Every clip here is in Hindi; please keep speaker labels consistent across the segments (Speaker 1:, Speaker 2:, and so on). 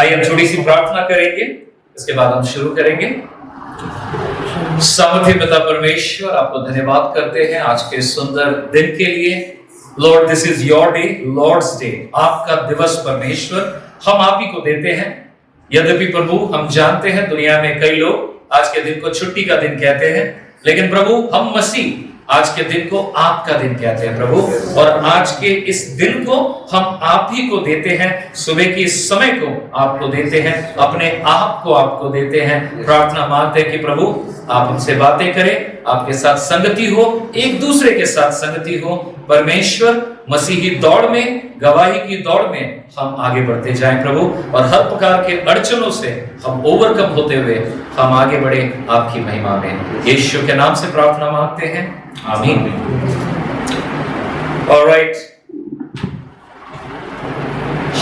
Speaker 1: आइए हम छोटी सी प्रार्थना करेंगे, इसके बाद हम शुरू करेंगे। सामर्थ्य पिता परमेश्वर, आपको धन्यवाद करते हैं आज के सुंदर दिन के लिए। Lord, this is your day, Lord's day, आपका दिवस परमेश्वर हम आप ही को देते हैं। यद्यपि प्रभु हम जानते हैं दुनिया में कई लोग आज के दिन को छुट्टी का दिन कहते हैं, लेकिन प्रभु हम मसीह आज के दिन को आपका दिन कहते हैं प्रभु, और आज के इस दिन को हम आप ही को देते हैं। सुबह के इस समय को आपको देते हैं, अपने आप को आपको देते हैं। प्रार्थना मांगते हैं कि प्रभु आप हमसे बातें करें, आपके साथ संगति हो, एक दूसरे के साथ संगति हो। परमेश्वर मसीही दौड़ में, गवाही की दौड़ में हम आगे बढ़ते जाएं प्रभु, और हर प्रकार के अड़चनों से हम ओवरकम होते हुए हम आगे बढ़े आपकी महिमा में। यीशु के नाम से प्रार्थना मांगते हैं, आमीन। ऑलराइट,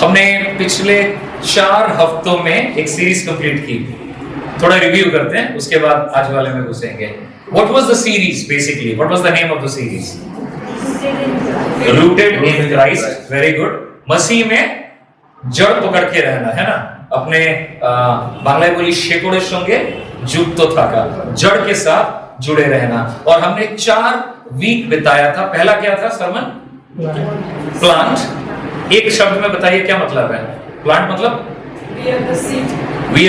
Speaker 1: हमने पिछले 4 हफ्तों में एक सीरीज कंप्लीट की। थोड़ा रिव्यू करते हैं, उसके बाद आज वाले में घुसेंगे। What was the series basically? What was the name of the series? Rooted in Christ. Very good. मसीह में जड़ पकड़ के रहना, है ना। अपने बांग्लाয় बोली शेकोड़े संगे जुक्त थाका, जड़ के साथ जुड़े रहना। और हमने 4 वीक बिताया था। पहला क्या था सरमन? प्लांट। एक शब्द में बताइए क्या मतलब है प्लांट? मतलब we are the seed, we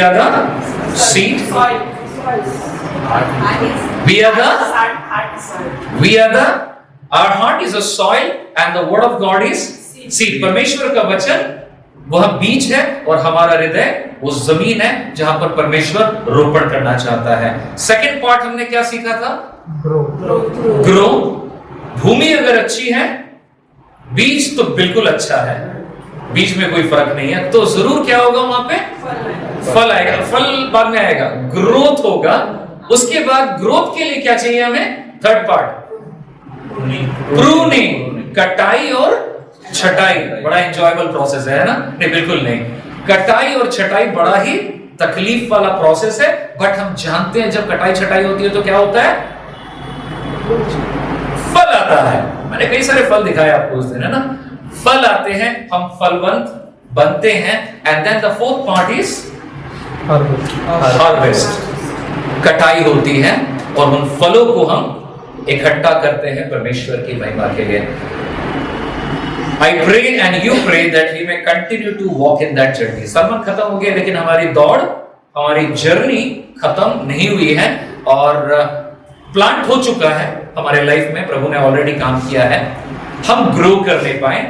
Speaker 1: are the our heart is a soil and the word of God is seed. परमेश्वर का वचन वह बीज है और हमारा हृदय वो जमीन है जहां पर परमेश्वर रोपण करना चाहता है। सेकंड पार्ट हमने क्या सीखा था? ग्रो। भूमि अगर अच्छी है, बीज तो बिल्कुल अच्छा है, बीज में कोई फर्क नहीं है, तो जरूर क्या होगा वहां पे? फल आएगा। फल बाद में आएगा, ग्रोथ होगा। उसके बाद ग्रोथ के लिए क्या चाहिए हमें? थर्ड पार्ट प्रूनिंग, कटाई और छटाई। बड़ा एंजॉयबल प्रोसेस है ना? नहीं, बिल्कुल नहीं। कटाई और छटाई बड़ा ही तकलीफ वाला प्रोसेस है, बट हम जानते हैं जब कटाई छटाई होती है तो क्या होता है? फल आता है। मैंने कई सारे फल दिखाए आपको उस दिन, है ना। फल आते हैं, हम फलवंत बनते हैं। And then the fourth part is harvest. कटाई होती है और उन फलों को हम इकट्ठा करते हैं परमेश्वर की महिमा के लिए। I pray and you pray that we may continue to walk in that journey. Sarman खत्म हो गया, लेकिन हमारी दौड़, हमारी जर्नी खत्म नहीं हुई है, और प्लांट हो चुका है हमारे लाइफ में। प्रभु ने ऑलरेडी काम किया है, हम ग्रो कर ले पाए,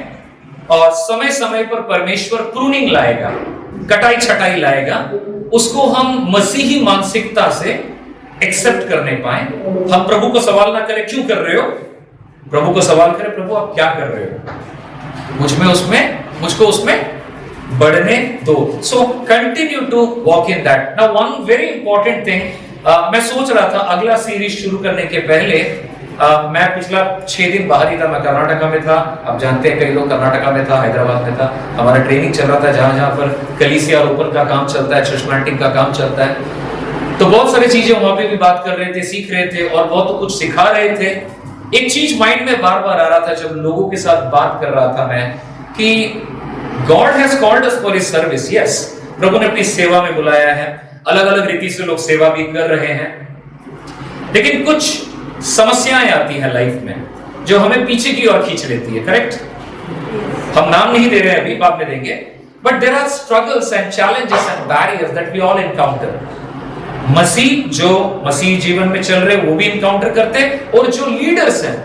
Speaker 1: और समय समय पर परमेश्वर प्रूनिंग लाएगा, कटाई छटाई लाएगा। उसको हम मसीही मानसिकता से एक्सेप्ट करने पाए। हम प्रभु को सवाल ना करें क्यों कर रहे हो, प्रभु को सवाल करें प्रभु आप क्या कर रहे हो, मुझको उसमें बढ़ने दो। So continue to walk in that. Now one very important thing, मैं सोच रहा था अगला सीरीज शुरू करने के पहले, मैं पिछला 6 दिन बाहर ही था। मैं कर्नाटका में था, आप जानते हैं कई लोग कर्नाटका में था, हैदराबाद में था। हमारा ट्रेनिंग चल रहा था जहां पर कलीसिया रोपण का काम चलता है, चर्च प्लांटिंग का काम चलता है। तो बहुत सारी चीजें वहां पे भी बात कर रहे थे, सीख रहे थे, और बहुत कुछ सिखा रहे थे। एक चीज माइंड में बार बार आ रहा था जब लोगों के साथ बात कर रहा था मैं, कि God has called us for his service. Yes, प्रभु ने अपनी सेवा में बुलाया है। अलग अलग रीति से लोग सेवा भी कर रहे हैं, लेकिन कुछ समस्याएं आती हैं लाइफ में जो हमें पीछे की ओर खींच लेती है। करेक्ट? हम नाम नहीं दे रहे हैं, अभी बाद में देंगे, but there are struggles and challenges and barriers that we all encounter. मसीह जीवन में चल रहे वो भी इनकाउंटर करते हैं, और जो लीडर्स हैं,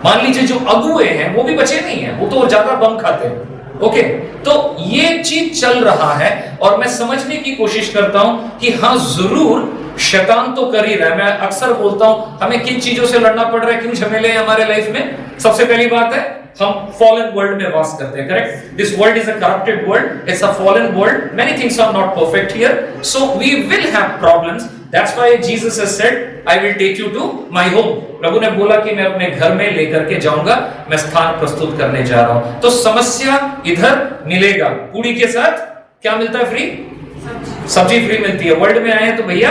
Speaker 1: मान लीजिए जो अगुए हैं, वो भी बचे नहीं हैं, वो तो ज्यादा बम खाते हैं। ओके, तो ये चीज चल रहा है, और मैं समझने की कोशिश करता हूं कि हाँ जरूर शैतान तो कर ही रहा है। मैं अक्सर बोलता हूं हमें किन चीजों से लड़ना पड़ रहा है, क्यों झमेले हैं हमारे लाइफ में। सबसे पहली बात है, हम फॉलन वर्ल्ड में वास करते हैं। Correct? This world is a corrupted world, it's a fallen world, many things are not perfect here, so we will have problems. That's why Jesus has said I will take you to my home. प्रभु ने बोला कि मैं अपने घर में लेकर के जाऊंगा, मैं स्थान प्रस्तुत करने जा रहा हूं। तो समस्या इधर मिलेगा, पूरी के साथ क्या मिलता है? फ्री सब्जी फ्री मिलती है। वर्ल्ड में आए हैं तो भैया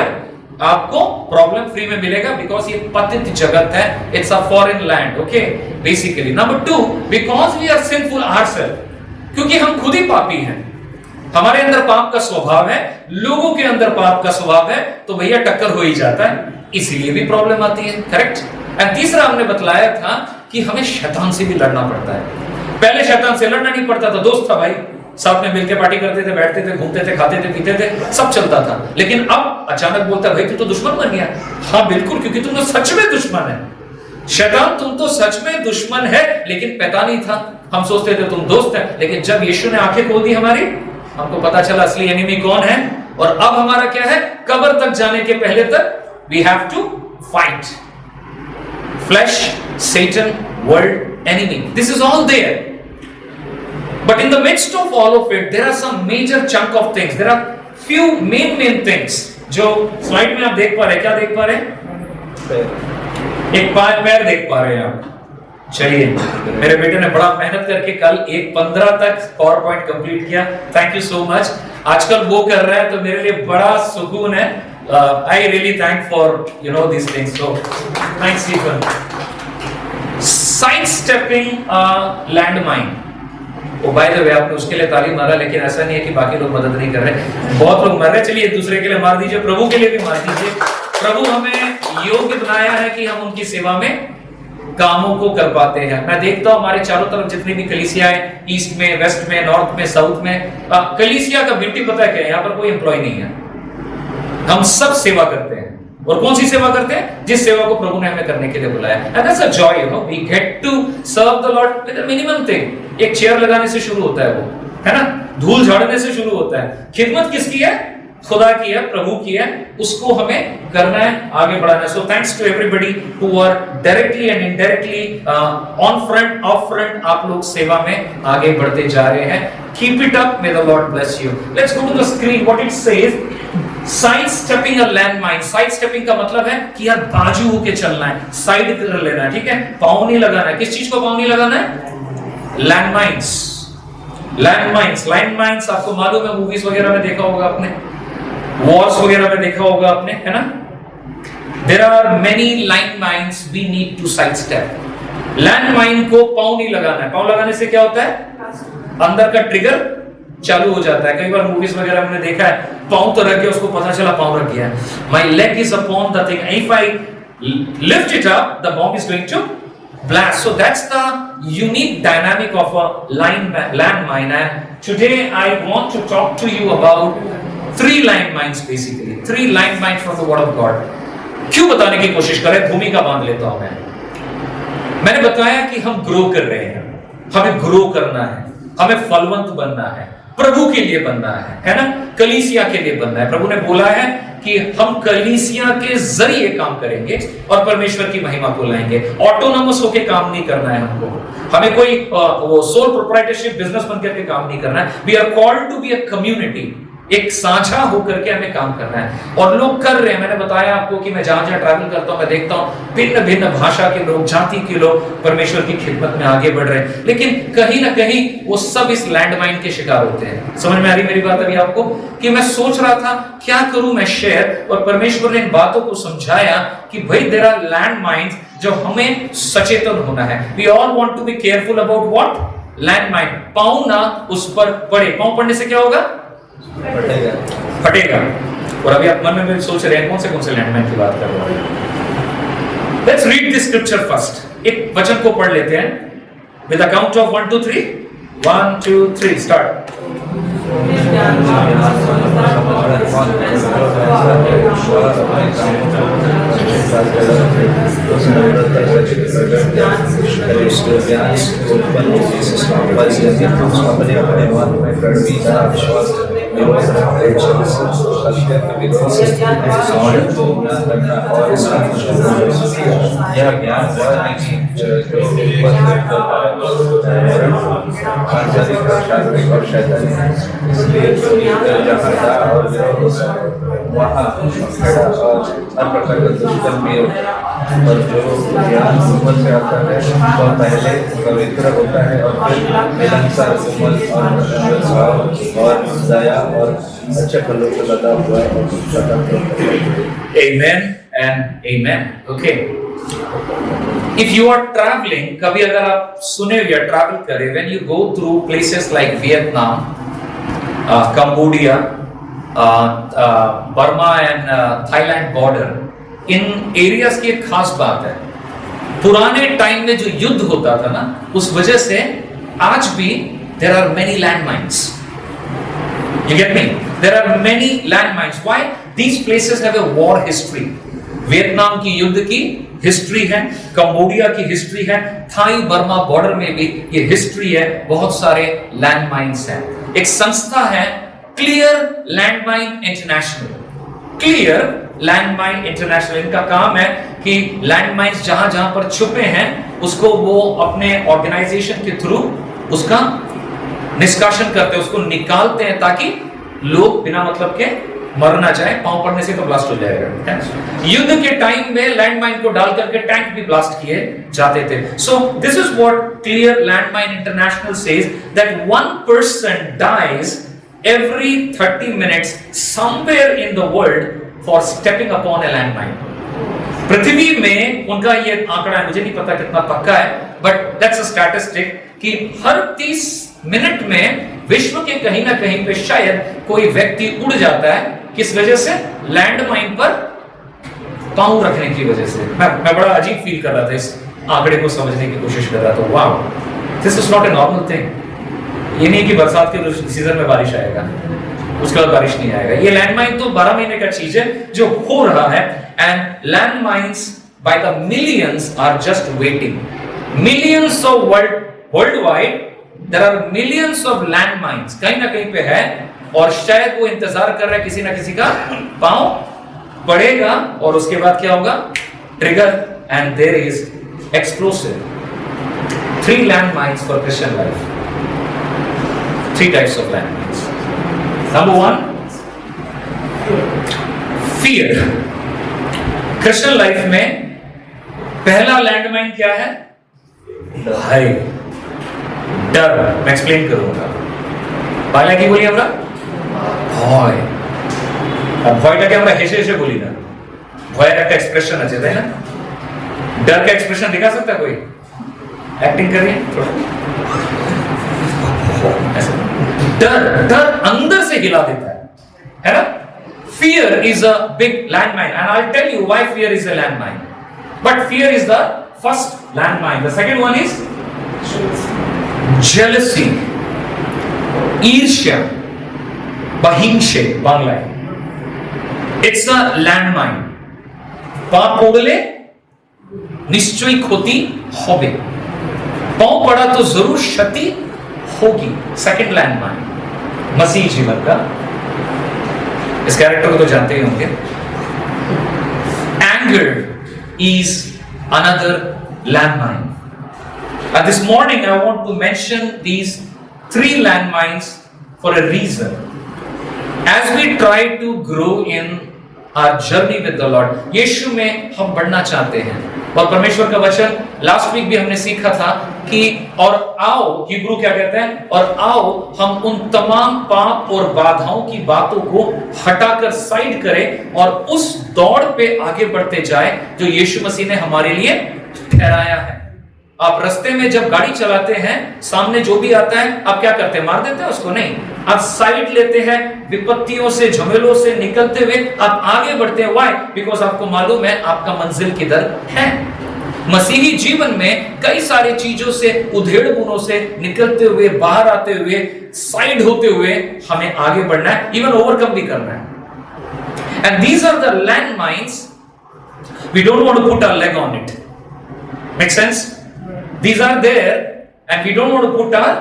Speaker 1: आपको प्रॉब्लम फ्री में मिलेगा, बिकॉज ये पतित जगत है, it's a foreign land. Okay, basically. Number 2, because we are sinful ourself, क्योंकि हम खुद ही पापी हैं, हमारे अंदर पाप का स्वभाव है, लोगों के अंदर पाप का स्वभाव है, तो भैया टक्कर हो ही जाता है, इसीलिए भी प्रॉब्लम आती है। करेक्ट। एंड तीसरा हमने बतलाया था कि हमें शैतान से भी लड़ना पड़ता है। पहले शैतान से लड़ना नहीं पड़ता था, दोस्त था भाई, साथ में मिलकर पार्टी करते थे, बैठते थे, घूमते थे, खाते थे, पीते थे, सब चलता था। लेकिन अब अचानक बोलता है भाई तू तो दुश्मन बन गया। हाँ बिल्कुल, क्योंकि तुम तो सच में दुश्मन है। शैतान तुम तो सच में दुश्मन है, लेकिन पता नहीं था। हम सोचते थे तुम दोस्त है, लेकिन जब यीशु ने आंखें खोल दी हमारी, हमको पता चला असली एनिमी कौन है। और अब हमारा क्या है, कब्र तक जाने के पहले तक we have to fight flesh, Satan, world, enemy. This is all there. But in the midst of all of it, there are some major chunk of things. There are few main things. जो स्लाइड में आप देख पा रहे हैं, क्या देख पा रहे हैं? एक पैर देख पा रहे हैं आप। चलिए, मेरे बेटे ने बड़ा मेहनत करके कल 1:15 तक पावर पॉइंट कंप्लीट किया। Thank you so much. आजकल वो कर रहा है तो मेरे लिए बड़ा सुकून है। I really thank for these things. So thanks Stephen. Sidestepping a landmine. Oh by the way, आपने उसके लिए ताली मारा, लेकिन ऐसा नहीं है कि बाकी लोग मदद नहीं कर रहे। बहुत लोग मर रहे हैं। चलिए एक दूसरे के लिए मार दीजिए, प्रभु के लिए भी मार दीजिए। प्रभु हमें योग्य बनाया है कि हम उनकी सेवा में कामों को कर पाते हैं। मैं देखता हूँ हमारे चारों तरफ जितनी भी कलीसिया है, ईस्ट में, वेस्ट में, नॉर्थ में, साउथ में, कलीसिया का ब्यूटी पता है क्या है? यहाँ पर कोई एम्प्लॉय नहीं है, हम सब सेवा करते हैं। और कौन सी सेवा करते हैं? जिस सेवा को प्रभु ने हमें करने के लिए बुलाया। And that's a joy, we get to serve the Lord with a minimum thing. एक चेयर लगाने से शुरू होता है वो, है ना, धूल झाड़ने से शुरू होता है। खिदमत किसकी है? खुदा की है, प्रभु की है, उसको हमें करना है, आगे बढ़ाना है। So thanks to everybody who are directly and indirectly on front, of front, आप लोग सेवा में आगे बढ़ते जा रहे हैं। Keep it up, may the Lord bless you. Let's go to the screen. What it says, side stepping a landmine. Side stepping का मतलब है कि यार बाजू होके चलना है, साइड कर लेना है, ठीक है, पांव नहीं लगाना है। किस चीज को पांव नहीं लगाना है? लैंडमाइंस। लैंडमाइंस, लैंडमाइंस आपको मालूम है, मूवीज वगैरह में देखा होगा आपने, वॉर्स वगैरह में देखा होगा आपने, है ना। There are many landmines we need to side step. Landmine को पांव नहीं लगाना है। पांव लगाने से क्या होता है? अंदर का ट्रिगर चालू हो जाता है। कई बार मूवीज वगैरह में देखा है, पांव तो रख गया, उसको पता चला पांव रख गया, my leg is upon the thing, if I lift it up the bomb is going to blast. So that's the unique dynamic of a landmine. And today I want to talk to you about 3 landmines, basically 3 landmines from the word of God. क्यों बताने की कोशिश करें, भूमिका बांध लेता हूं मैंने बताया कि हम ग्रो कर रहे हैं, हमें ग्रो करना है, हमें फलवंत बनना है, प्रभु के लिए बनना है ना, कलीसिया के लिए बनना है। प्रभु ने बोला है कि हम कलीसिया के जरिए काम करेंगे और परमेश्वर की महिमा को लाएंगे। ऑटोनोमस होके काम नहीं करना है हमको, हमें कोई वो सोल प्रोप्राइटरशिप बिजनेस बनकर के काम नहीं करना है। We are called to be a community, एक साझा होकर के हमें काम करना है और लोग कर रहे हैं। मैंने बताया आपको कि मैं जहां जहां ट्रैवल करता हूं, मैं देखता हूं भिन्न भिन्न भाषा के लोग, जाति के लोग परमेश्वर की खिदमत में आगे बढ़ रहे हैं, लेकिन कहीं ना कहीं वो सब इस लैंडमाइन के शिकार होते हैं। समझ में आ रही मेरी बात अभी आपको? कि मैं सोच रहा था क्या करूं मैं शेयर, और परमेश्वर ने इन बातों को समझाया कि भाई देयर आर लैंडमाइंस जो हमें सचेतन होना है। We all want to be careful about what? Landmine. पांव ना उस पर पड़े। पांव पड़ने से क्या होगा? फटेगा। और अभी आप मन में सोच रहे हैं कौन से लैंडमाइन की बात कर रहे हैं। Let's read this scripture first. एक वचन को पढ़ लेते हैं with a count of 1 2 3। 1 2 3 start.
Speaker 2: और जो ज्ञान ऊपर से आता है वह पहले पवित्र होता है और फिर मिलनसार, कोमल और दया और अच्छे फलों से लदा हुआ है और
Speaker 1: Amen and amen. Okay. If you are traveling, कभी अगर आप सुने या ट्रैवल करें, when you go through places like Vietnam, Cambodia, Burma and Thailand border, in areas की एक खास बात है, पुराने टाइम में जो युद्ध होता था ना, उस वजह से आज भी there are many land mines. You get me? There are many landmines. Why? These places have a war history. Vietnam की युद्ध की हिस्ट्री है, कंबोडिया की हिस्ट्री है, थाई बर्मा बॉर्डर में भी ये हिस्ट्री है, बहुत सारे लैंडमाइंस हैं. एक संस्था है clear Landmine international. Clear Landmine international, इनका काम है कि लैंडमाइंस जहां जहां पर छुपे हैं उसको वो अपने ऑर्गेनाइजेशन के थ्रू उसका निष्कासन करते हैं, उसको निकालते हैं ताकि लोग बिना मतलब के मर ना जाए. पांव पड़ने से तो ब्लास्ट हो जाएगा. युद्ध के टाइम में लैंडमाइन को डाल करके टैंक भी ब्लास्ट किए जाते थे. So this is what Clear Landmine International says, that one person dies every 30 minutes somewhere in the world for stepping upon a landmine. पृथ्वी में उनका ये आंकड़ा है, मुझे नहीं पता कितना पक्का है, बट दैट्स अ स्टैटिस्टिक कि हर 30 मिनट में विश्व के कहीं ना कहीं पे शायद कोई व्यक्ति उड़ जाता है. किस वजह से? लैंडमाइन पर पांव रखने की वजह से. मैं बड़ा अजीब फील कर रहा था, इस आंकड़े को समझने की कोशिश कर रहा था. Wow, this is not a normal thing. ये नहीं कि बरसात के सीजन में बारिश आएगा, उसके बाद बारिश नहीं आएगा. ये लैंडमाइन तो 12 महीने का चीज है जो हो रहा है. And landmines by the millions are just waiting. Millions of world wide there are millions of landmines कहीं ना कहीं पे है, और शायद वो इंतजार कर रहा है किसी ना किसी का पांव पड़ेगा और उसके बाद क्या होगा? Trigger, and there is explosive. 3 landmines for Christian life. 3 types of landmines. Number 1, fear. Christian life में पहला लैंडमाइन क्या है? भय, डर. मैं एक्सप्लेन करूंगा. पहला की बोली हमरा भय. अब भयটা কি আমরা হেসে হেসে বলি না, ভয়ের একটা एक्सप्रेशन আছে, তাই ना? डर का एक्सप्रेशन दिखा सकता है कोई? एक्टिंग करिए थोड़ा. डर अंदर से हिला देता है ना? Fear is a big landmine, and I'll tell you why fear is a landmine. But fear is the first landmine. The second one is jealousy, ईर्ष्या, बहिंशे बांग्ला. It's a landmine. पाप पड़ले निश्चय क्षति होबे. पाँव पड़ा तो जरूर क्षति होगी. सेकंड लैंडमाइन मसीह जीवन का. इस कैरेक्टर को तो जानते ही होंगे. Anger is another landmine. This morning I want to mention these 3 landmines for a reason. As we try to grow in our journey with the Lord, यीशु में हम बढ़ना चाहते हैं. और परमेश्वर का वचन लास्ट वीक भी हमने सीखा था कि और आओ, हिब्रू क्या कहते हैं? और आओ हम उन तमाम पाप और बाधाओं की बातों को हटाकर साइड करें और उस दौड़ पे आगे बढ़ते जाए जो यीशु मसीह ने हमारे लिए ठहराया है. आप रास्ते में जब गाड़ी चलाते हैं, सामने जो भी आता है आप क्या करते हैं? मार देते हैं उसको? नहीं, आप साइड लेते हैं. विपत्तियों से, झमेलों से निकलते हुए आप आगे बढ़ते हैं. व्हाई? बिकॉज आपको मालूम है आपका मंजिल किधर है. मसीही जीवन में कई सारी चीजों से, उधेड़ बुनों से निकलते हुए, बाहर आते हुए, साइड होते हुए हमें आगे बढ़ना है, इवन ओवरकम भी करना है. And these are the landmines we don't want to put our leg on it. Make sense? These are there and we don't want to put our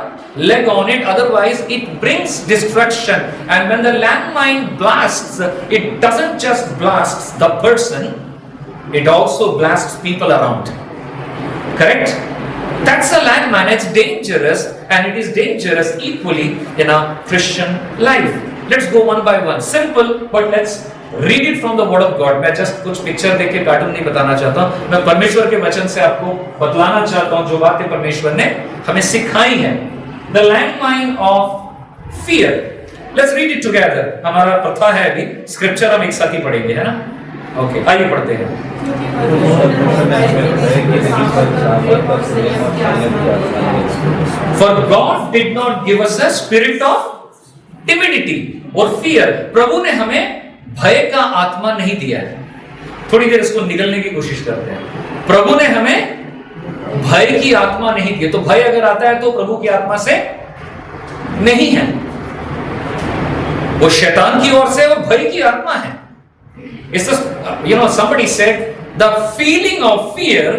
Speaker 1: leg on it, otherwise it brings destruction. And when the landmine blasts, it doesn't just blast the person, it also blasts people around. Correct? That's a landmine. It's dangerous, and it is dangerous equally in a Christian life. Let's go one by one. Simple, but let's read it from the word of God. मैं just कुछ पिक्चर देख के कार्टून नहीं बताना चाहता हूं. मैं परमेश्वर के वचन से आपको बतलाना चाहता हूं जो बातें परमेश्वर ने हमें सिखाई हैं. The landmine of fear. Let's read it together. हमारा प्रथा है अभी स्क्रिप्चर हम एक साथ ही पढ़ेंगे, है ना? ओके, आइए पढ़ते हैं. For God did not give us a spirit of timidity और फियर। प्रभु ने हमें भय का आत्मा नहीं दिया है। थोड़ी देर इसको निगलने की कोशिश करते हैं। प्रभु ने हमें भय की आत्मा नहीं दी। तो भय अगर आता है तो प्रभु की आत्मा से नहीं है, वो शैतान की ओर से, वो भय की आत्मा है। It's just, somebody said the feeling of fear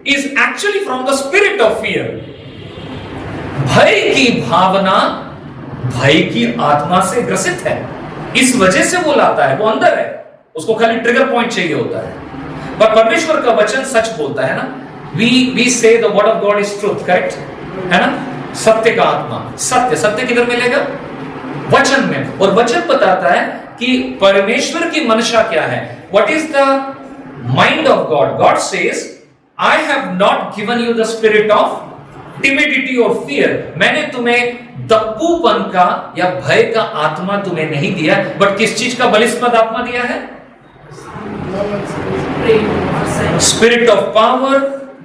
Speaker 1: is actually from the spirit of fear. भय की भावना भय की आत्मा से ग्रसित है, इस वजह से वो लाता है, वो अंदर है, उसको खाली ट्रिगर पॉइंट चाहिए होता है। पर परमेश्वर का वचन सच बोलता है ना। we say the word of God is truth, correct है ना। सत्य का आत्मा, सत्य किधर मिलेगा? वचन में। और वचन बताता है कि परमेश्वर की मनशा क्या है। What is the mind of God? God says, I have not given you the spirit of timidity or fear. मैंने तुम्हें दप्पूपन का या भय का आत्मा तुम्हें नहीं दिया, बट किस चीज का बलिष्ठ आत्मा दिया है? Spirit of power,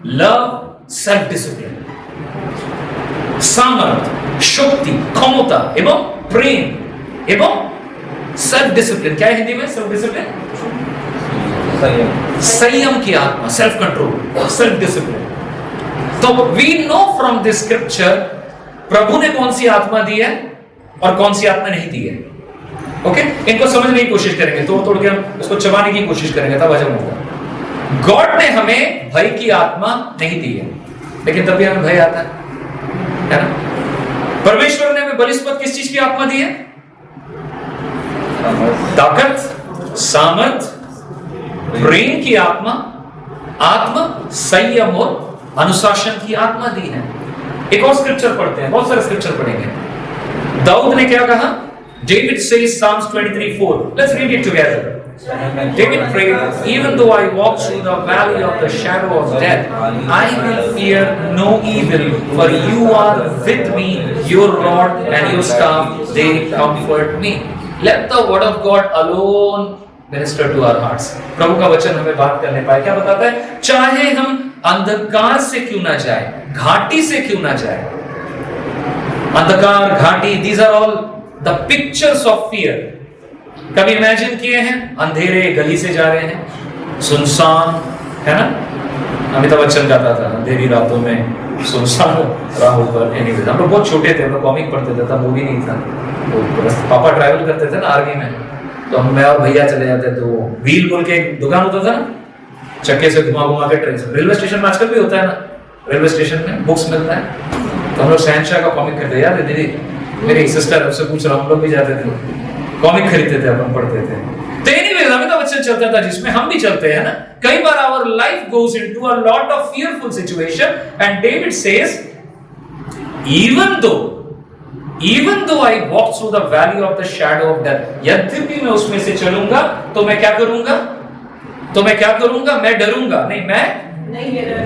Speaker 1: love, self discipline. सामर्थ, शक्ति, क्षमता एवं प्रेम एवं सेल्फ डिसिप्लिन। क्या है हिंदी में सेल्फ डिसिप्लिन? संयम की आत्मा, सेल्फ कंट्रोल, सेल्फ डिसिप्लिन। तो we know from this scripture प्रभु ने कौन सी आत्मा दी है और कौन सी आत्मा नहीं दी है। ओके, इनको समझने की कोशिश करेंगे, तोड़ के हम इसको चबाने की कोशिश करेंगे, तब हजम होगा। गॉड ने हमें भय की आत्मा नहीं दी है, लेकिन तब भी हमें भय आता है ना। परमेश्वर ने हमें बलिष्ठ किस चीज की आत्मा दी है? ताकत, सामर्थ, प्रेम की आत्मा, संयम और अनुशासन की आत्मा दी है। एक और स्क्रिप्चर पढ़ते हैं, बहुत सारे स्क्रिप्चर पढ़ेंगे। दाऊद ने क्या कहा? David says Psalms 23:4. Let's read it together. David prayed, even though I walk through the valley of the shadow of death, I will fear no evil, for you are with me, your rod and your staff, they comfort me. Let the word of God alone minister to our hearts. प्रभु का वचन हमें बात करने पाए। क्या बताता है? चाहे हम अंधकार से क्यों ना जाए, घाटी से क्यों ना जाए। अंधकार, घाटी, these are all the pictures of fear. कभी इमेजिन किए हैं अंधेरे गली से जा रहे हैं, सुनसान, है ना। अमिताभ बच्चन गाता था, अंधेरी रातों में सुनसान राहों पर। एनीवेज, हम लोग बहुत छोटे थे, हम लोग कॉमिक पढ़ते थे, तब मूवी नहीं था। तो पापा ट्रैवल करते थे ना आर्मी में, तो हम, मैं और भैया चले जाते, तो व्हील बोल के एक दुकान होता था ना, चक्के से घुमा के ट्रेन से। रेलवे स्टेशन में आजकल भी होता है ना, रेलवे स्टेशन में बुक्स मिलता है। तो हम लोग शहनशाह का कॉमिक करते, याद है दीदी, मेरी सिस्टर उससे पूछ रहा, हम लोग भी जाते थे, कॉमिक खरीदते थे, अपन पढ़ते थे। तो एनीवेज, अमिताभ बच्चन चलता था, जिसमें हम भी चलते हैं ना। कई बार our life goes into a lot of fearful situation and David says, even though I walk through the valley of the shadow of death, यद्यपि मैं उसमें से चलूंगा तो मैं क्या करूंगा? मैं डरूंगा नहीं, मैं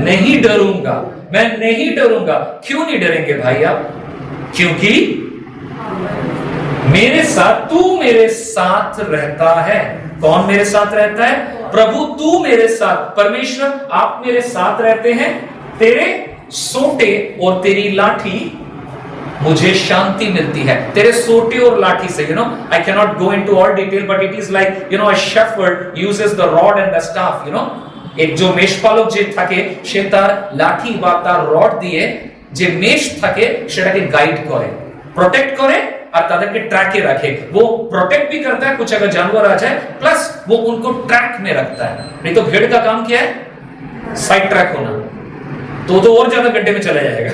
Speaker 1: नहीं डरूंगा, मैं नहीं डरूंगा। क्यों नहीं डरेंगे भाई आप? क्योंकि मेरे साथ, तू मेरे साथ रहता है। कौन मेरे साथ रहता है? प्रभु, तू मेरे साथ, परमेश्वर आप मेरे साथ रहते हैं। तेरे सोटे और तेरी लाठी मुझे शांति मिलती है। तेरे सोटे और लाठी से, I cannot go into all detail, but it is like, a shepherd uses the rod and the staff, एक जो मेषपालक जे থাকে সে তার লাঠি বা তার রড দিয়ে যে মেষ থাকে সেটাকে গাইড করে, প্রটেক্ট করে और তাদেরকে ट्रैक रखे। वो प्रोटेक्ट भी करता है, कुछ अगर जानवर आ जाए, प्लस वो उनको ट्रैक में रखता है। नहीं तो भेड़ का काम क्या है? साइड ट्रैक होना, तो और ज्यादा गड्ढे में चला जाएगा।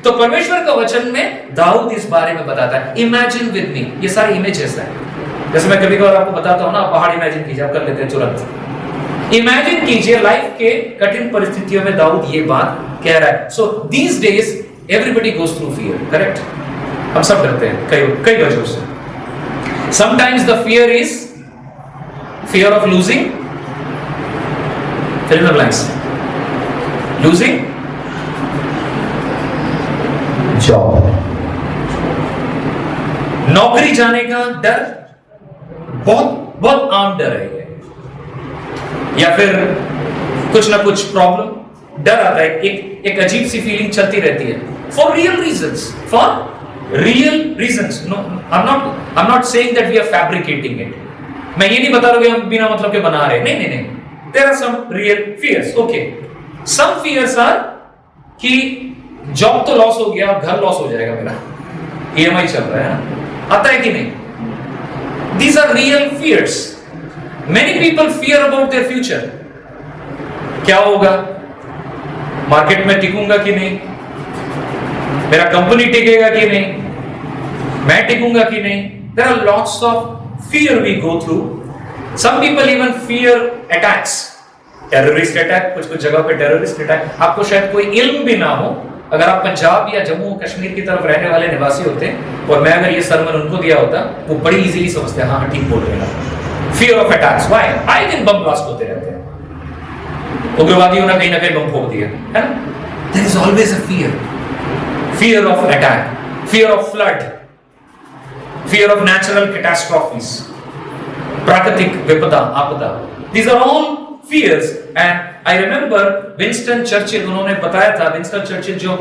Speaker 1: तो परमेश्वर का वचन में दाऊद इस बारे में बताता है। इमेजिन विद मी, ये सारे इमेजेस हैं। जैसे मैं कभी कभार आपको बताता हूं ना, पहाड़ इमेजिन कीजिए, आप कर लेते हैं तुरंत। इमेजिन कीजिए लाइफ के कठिन परिस्थितियों में दाऊद ये बात कह रहा है। So these days everybody goes through fear, correct? हम सब डरते हैं कई वजहों से। Sometimes the fear is fear of losing, fill in the blanks, losing job, नौकरी जाने का डर, बहुत आम डर है ये। या फिर कुछ ना कुछ प्रॉब्लम, डर आता है, एक अजीब सी फीलिंग चलती रहती है। For real reasons, for Real reasons. No, I'm not saying that we are fabricating it. मैं ये नहीं बता रहा कि हम बिना मतलब के बना रहे, नहीं. There are some real fears. Okay. Some fears are कि जॉब तो लॉस हो गया, घर लॉस हो जाएगा मेरा, EMI चल रहा है ना, आता है कि नहीं? These are real fears. Many people fear about their future. क्या होगा? मार्केट में टिकूंगा कि नहीं, मेरा कंपनी टिकेगा कि नहीं, मैं टिकूंगा कि नहीं. There are lots of fear we go through. Some people even fear attacks. Terrorist attack, कुछ जगह पे टेररिस्ट अटैक. आपको शायद कोई इल्म भी ना हो, अगर आप पंजाब या जम्मू कश्मीर की तरफ रहने वाले निवासी होते और मैं अगर ये सरमन उनको दिया होता, वो बड़ी इजीली समझते हैं, हाँ ठीक बोल रहे हैं. Fear of attacks. व्हाई? आए दिन बम ब्लास्ट होते रहते हैं, उग्रवादियों ने कहीं ना कहीं बम फोड़ दिया है ना. There is always a fear. Fear of attack, fear of flood, fear of natural catastrophes, प्राकृतिक विपदा, आपदा. These are all fears. And I remember Winston Churchill, उन्होंने बताया था, Winston Churchill जो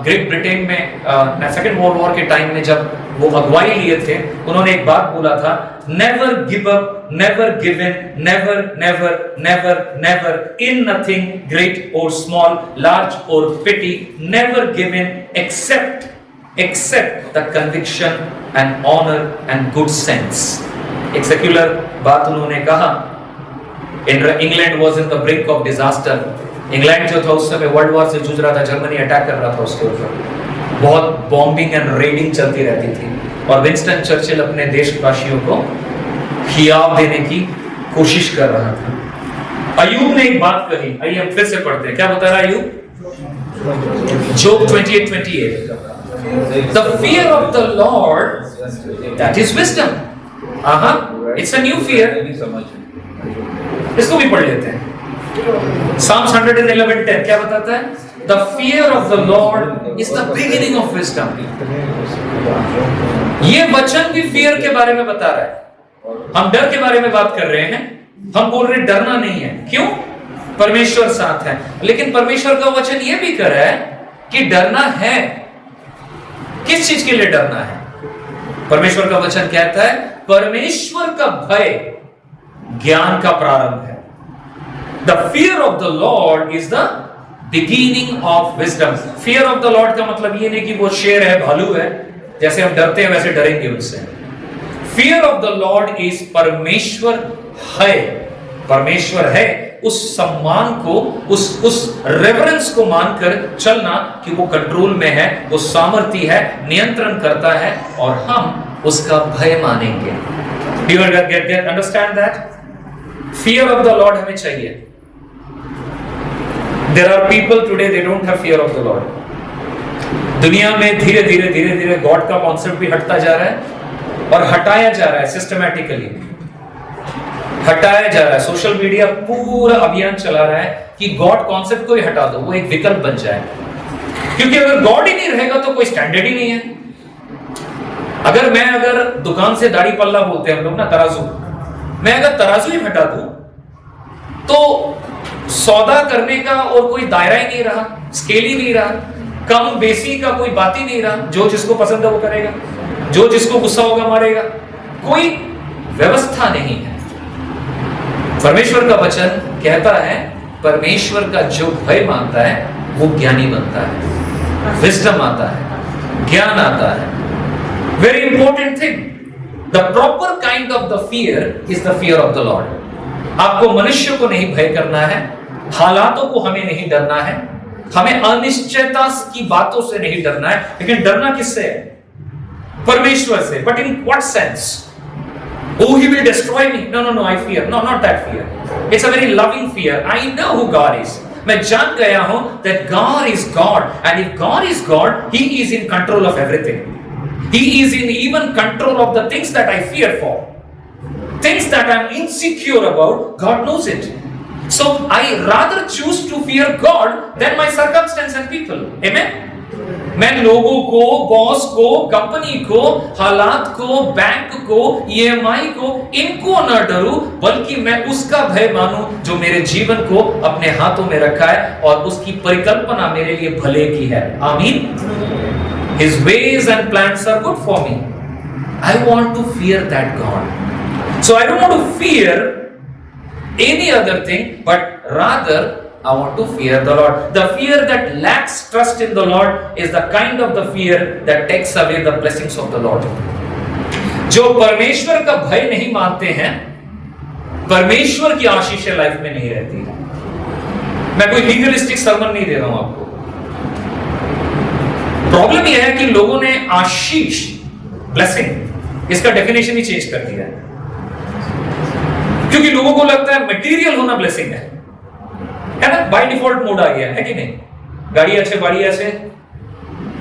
Speaker 1: ग्रेट ब्रिटेन में सेकेंड वर्ल्ड वॉर के टाइम में जब वो अगुवाई लिए थे, उन्होंने एक बात बोला था, never give up, never give in, never, never, never, never, in nothing, great or small, large or petty, never give in except the conviction and honor and good sense. एक सेक्युलर बात उन्होंने कहा. England was in the brink of disaster. England जो था उस समय वर्ल्ड वॉर से जूझ रहा था, जर्मनी अटैक कर रहा था उसके ऊपर, बहुत बॉम्बिंग एंड रेडिंग चलती रहती थी, और विंस्टन चर्चिल अपने देशवासियों को हियाव देने की कोशिश कर रहा था. अयूब ने एक बात कही, आइए हम फिर से पढ़ते हैं, क्या बता रहा है अयूब? जोब 28:28. The fear of the Lord, that is wisdom. It's a new fear. इसको भी पढ़ लेते हैं. Psalms 111:10 क्या बताता है? The fear of the Lord is the beginning of wisdom. ये वचन भी fear के बारे में बता रहा है. हम डर के बारे में बात कर रहे हैं, हम बोल रहे डरना नहीं है. क्यों? परमेश्वर साथ है. लेकिन परमेश्वर का वचन ये भी कर रहा है कि डरना है. किस चीज के लिए डरना है? परमेश्वर का वचन कहता है परमेश्वर का भय ज्ञान का प्रारंभ है. The fear of the Lord is the beginning of wisdom. Fear of the Lord का मतलब ये नहीं कि वो शेर है, भालू है, जैसे हम डरते हैं वैसे डरेंगे उनसे. Fear of the Lord is परमेश्वर है. परमेश्वर है, उस सम्मान को, उस रेवरेंस को मानकर चलना कि वो कंट्रोल में है, वो सामर्थ्य है, नियंत्रण करता है, और हम उसका भय मानेंगे. Do you understand that? Fear of the Lord हमें चाहिए. There are people today, they don't have fear of the Lord. दुनिया में धीरे धीरे गॉड का कॉन्सेप्ट भी हटता जा रहा है और हटाया जा रहा है सिस्टमैटिकली. हटाया जा रहा है. सोशल मीडिया पूरा अभियान चला रहा है कि गॉड कॉन्सेप्ट को ही हटा दो, वो एक विकल्प बन जाए. क्योंकि अगर गॉड ही नहीं रहेगा तो कोई स्टैंडर्ड ही नहीं है. अगर दुकान से दाढ़ी पल्ला बोलते हैं हम लोग ना, तराजू, मैं अगर तराजू ही हटा दूं तो सौदा करने का और कोई दायरा ही नहीं रहा, स्केल ही नहीं रहा, कम बेसी का कोई बात ही नहीं रहा. जो जिसको पसंद है वो करेगा, जो जिसको गुस्सा होगा मारेगा, कोई व्यवस्था नहीं है. परमेश्वर का वचन कहता है परमेश्वर का जो भय मानता है वो ज्ञानी बनता है. विजडम आता है, ज्ञान आता है. Very important thing. The proper kind of the fear is the fear of the Lord. आपको मनुष्य को नहीं भय करना है, हालातों को हमें नहीं डरना है, हमें अनिश्चयता की बातों से नहीं डरना है. लेकिन डरना किससे है? परमेश्वर से. But in what sense? Oh, he will destroy me. No, I fear. No, not that fear. It's a very loving fear. I know who God is. मैं जान गया हूं that God is God, and if God is God, He is in control of everything. He is in even control of the things that I fear for. Things that I'm insecure about, God knows it. So I rather choose to fear God than my circumstance and people. Amen? मैं लोगों को, बॉस को, कंपनी को, हालात को, बैंक को, EMI को, इनको न डरूं, बल्कि मैं उसका भय मानूं जो मेरे जीवन को अपने हाथों में रखा है और उसकी परिकल्पना मेरे लिए भले की है. आमीन. His ways and plans are good for me. I want to fear that God. So I don't want to fear any other thing, but rather I want to fear the Lord. The fear that lacks trust in the Lord is the kind of the fear that takes away the blessings of the Lord. जो परमेश्वर का भय नहीं मानते हैं, परमेश्वर की आशीषें लाइफ में नहीं रहती है। मैं कोई लीगलिस्टिक सर्मन नहीं दे रहा हूं आपको। प्रॉब्लम यह है कि लोगों ने आशीष, ब्लेसिंग, इसका डेफिनेशन ही चेंज कर दिया है, क्योंकि लोगों को लगता है मटेरियल होना ब्लेसिंग है ना। बाय डिफॉल्ट मोड आ गया है कि नहीं? गाड़ी আছে, বাড়ি আছে,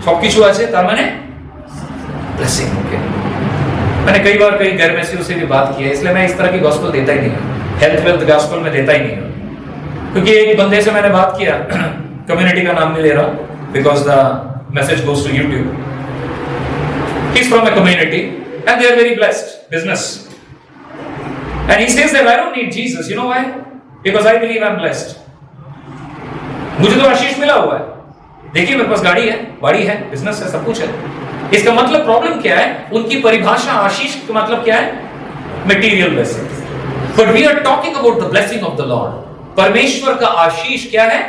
Speaker 1: সবকিছু আছে, তার মানে ब्लेसिंग हो गया। मैंने कई बार कई घर में से भी बात की है, इसलिए मैं इस तरह की गॉस्पेल देता ही नहीं हूं, हेल्थ वेल्थ गॉस्पेल में देता ही नहीं हूं। क्योंकि एक बंदे से मैंने बात किया, कम्युनिटी का नाम नहीं ले रहा because the message goes to YouTube. He is from a community and they are very blessed business, and he says that I don't need Jesus. You know why? Because I believe I'm blessed. मुझे तो आशीष मिला हुआ है, देखिए मेरे पास गाड़ी है, बाड़ी है, बिजनेस है, सब कुछ है। इसका मतलब प्रॉब्लम क्या है? उनकी परिभाषा आशीष का मतलब क्या है? Material blessing. But we are talking about the blessing of the Lord. परमेश्वर का आशीष क्या है?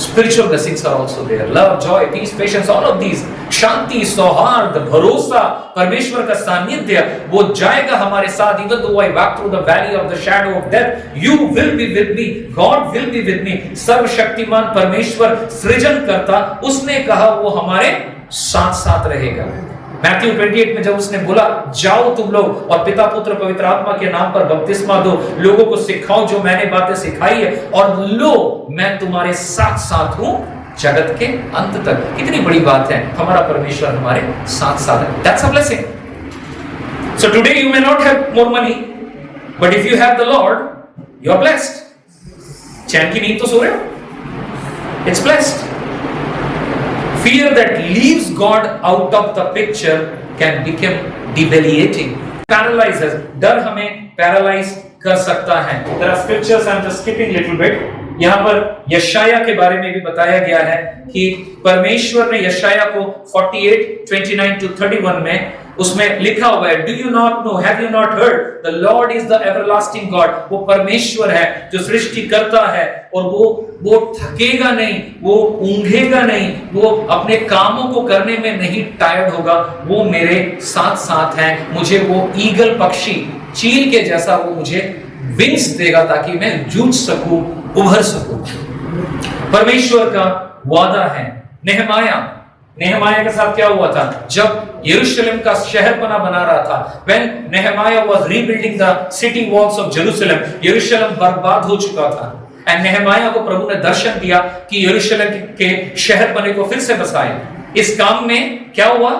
Speaker 1: Spiritual blessings are also there. Love, joy, peace, patience, all of these. शांति, सौहार्द, भरोसा, परमेश्वर का सानिध्य, वो जाएगा हमारे साथ। Even though I walk through the valley of the shadow of death, you will be with me. God will be with me. सर्वशक्तिमान परमेश्वर, सृजनकर्ता, उसने कहा वो हमारे साथ साथ रहेगा। मैथ्यू 28 में जब उसने बोला जाओ तुम लोग और पिता पुत्र पवित्र आत्मा के नाम पर बपतिस्मा दो, लोगों को सिखाओ जो मैंने बातें सिखाई है, और लो मैं तुम्हारे साथ साथ हूं जगत के अंत तक। कितनी बड़ी बात है, हमारा परमेश्वर हमारे साथ साथ है। That's a blessing. So today you may not have more money, but if you have the Lord, you are blessed. चैन की नींद तो सो रहे हो, it's blessed. Fear that leaves God out of the picture can become debilitating. Paralyzes. डर हमें पैरालाइज कर सकता है। There are scriptures, I'm just skipping little bit. यहाँ पर यशाया के बारे में भी बताया गया है कि परमेश्वर ने यशाया को 48:29-31 में उसमें लिखा हुआ है, do you not know, have you not heard, the Lord is the everlasting God. वो परमेश्वर है जो सृष्टि करता है, और वो थकेगा नहीं, वो ऊंघेगा नहीं, वो अपने कामों को करने में नहीं टायर्ड होगा, वो मेरे साथ साथ है। मुझे वो ईगल पक्षी, चील के जैसा वो मुझे विंग्स देगा ताकि मैं जूझ सकूं, उभर सकूं। परमेश्वर का वादा है। नेहमाया के साथ क्या हुआ था? जब यरूशलेम का शहरपना बना रहा था, when Nehemiah was rebuilding the city walls of Jerusalem, यरूशलेम बर्बाद हो चुका था, and Nehemiah को प्रभु ने दर्शन दिया कि यरूशलेम के शहरपने को फिर से बसाए। इस काम में क्या हुआ?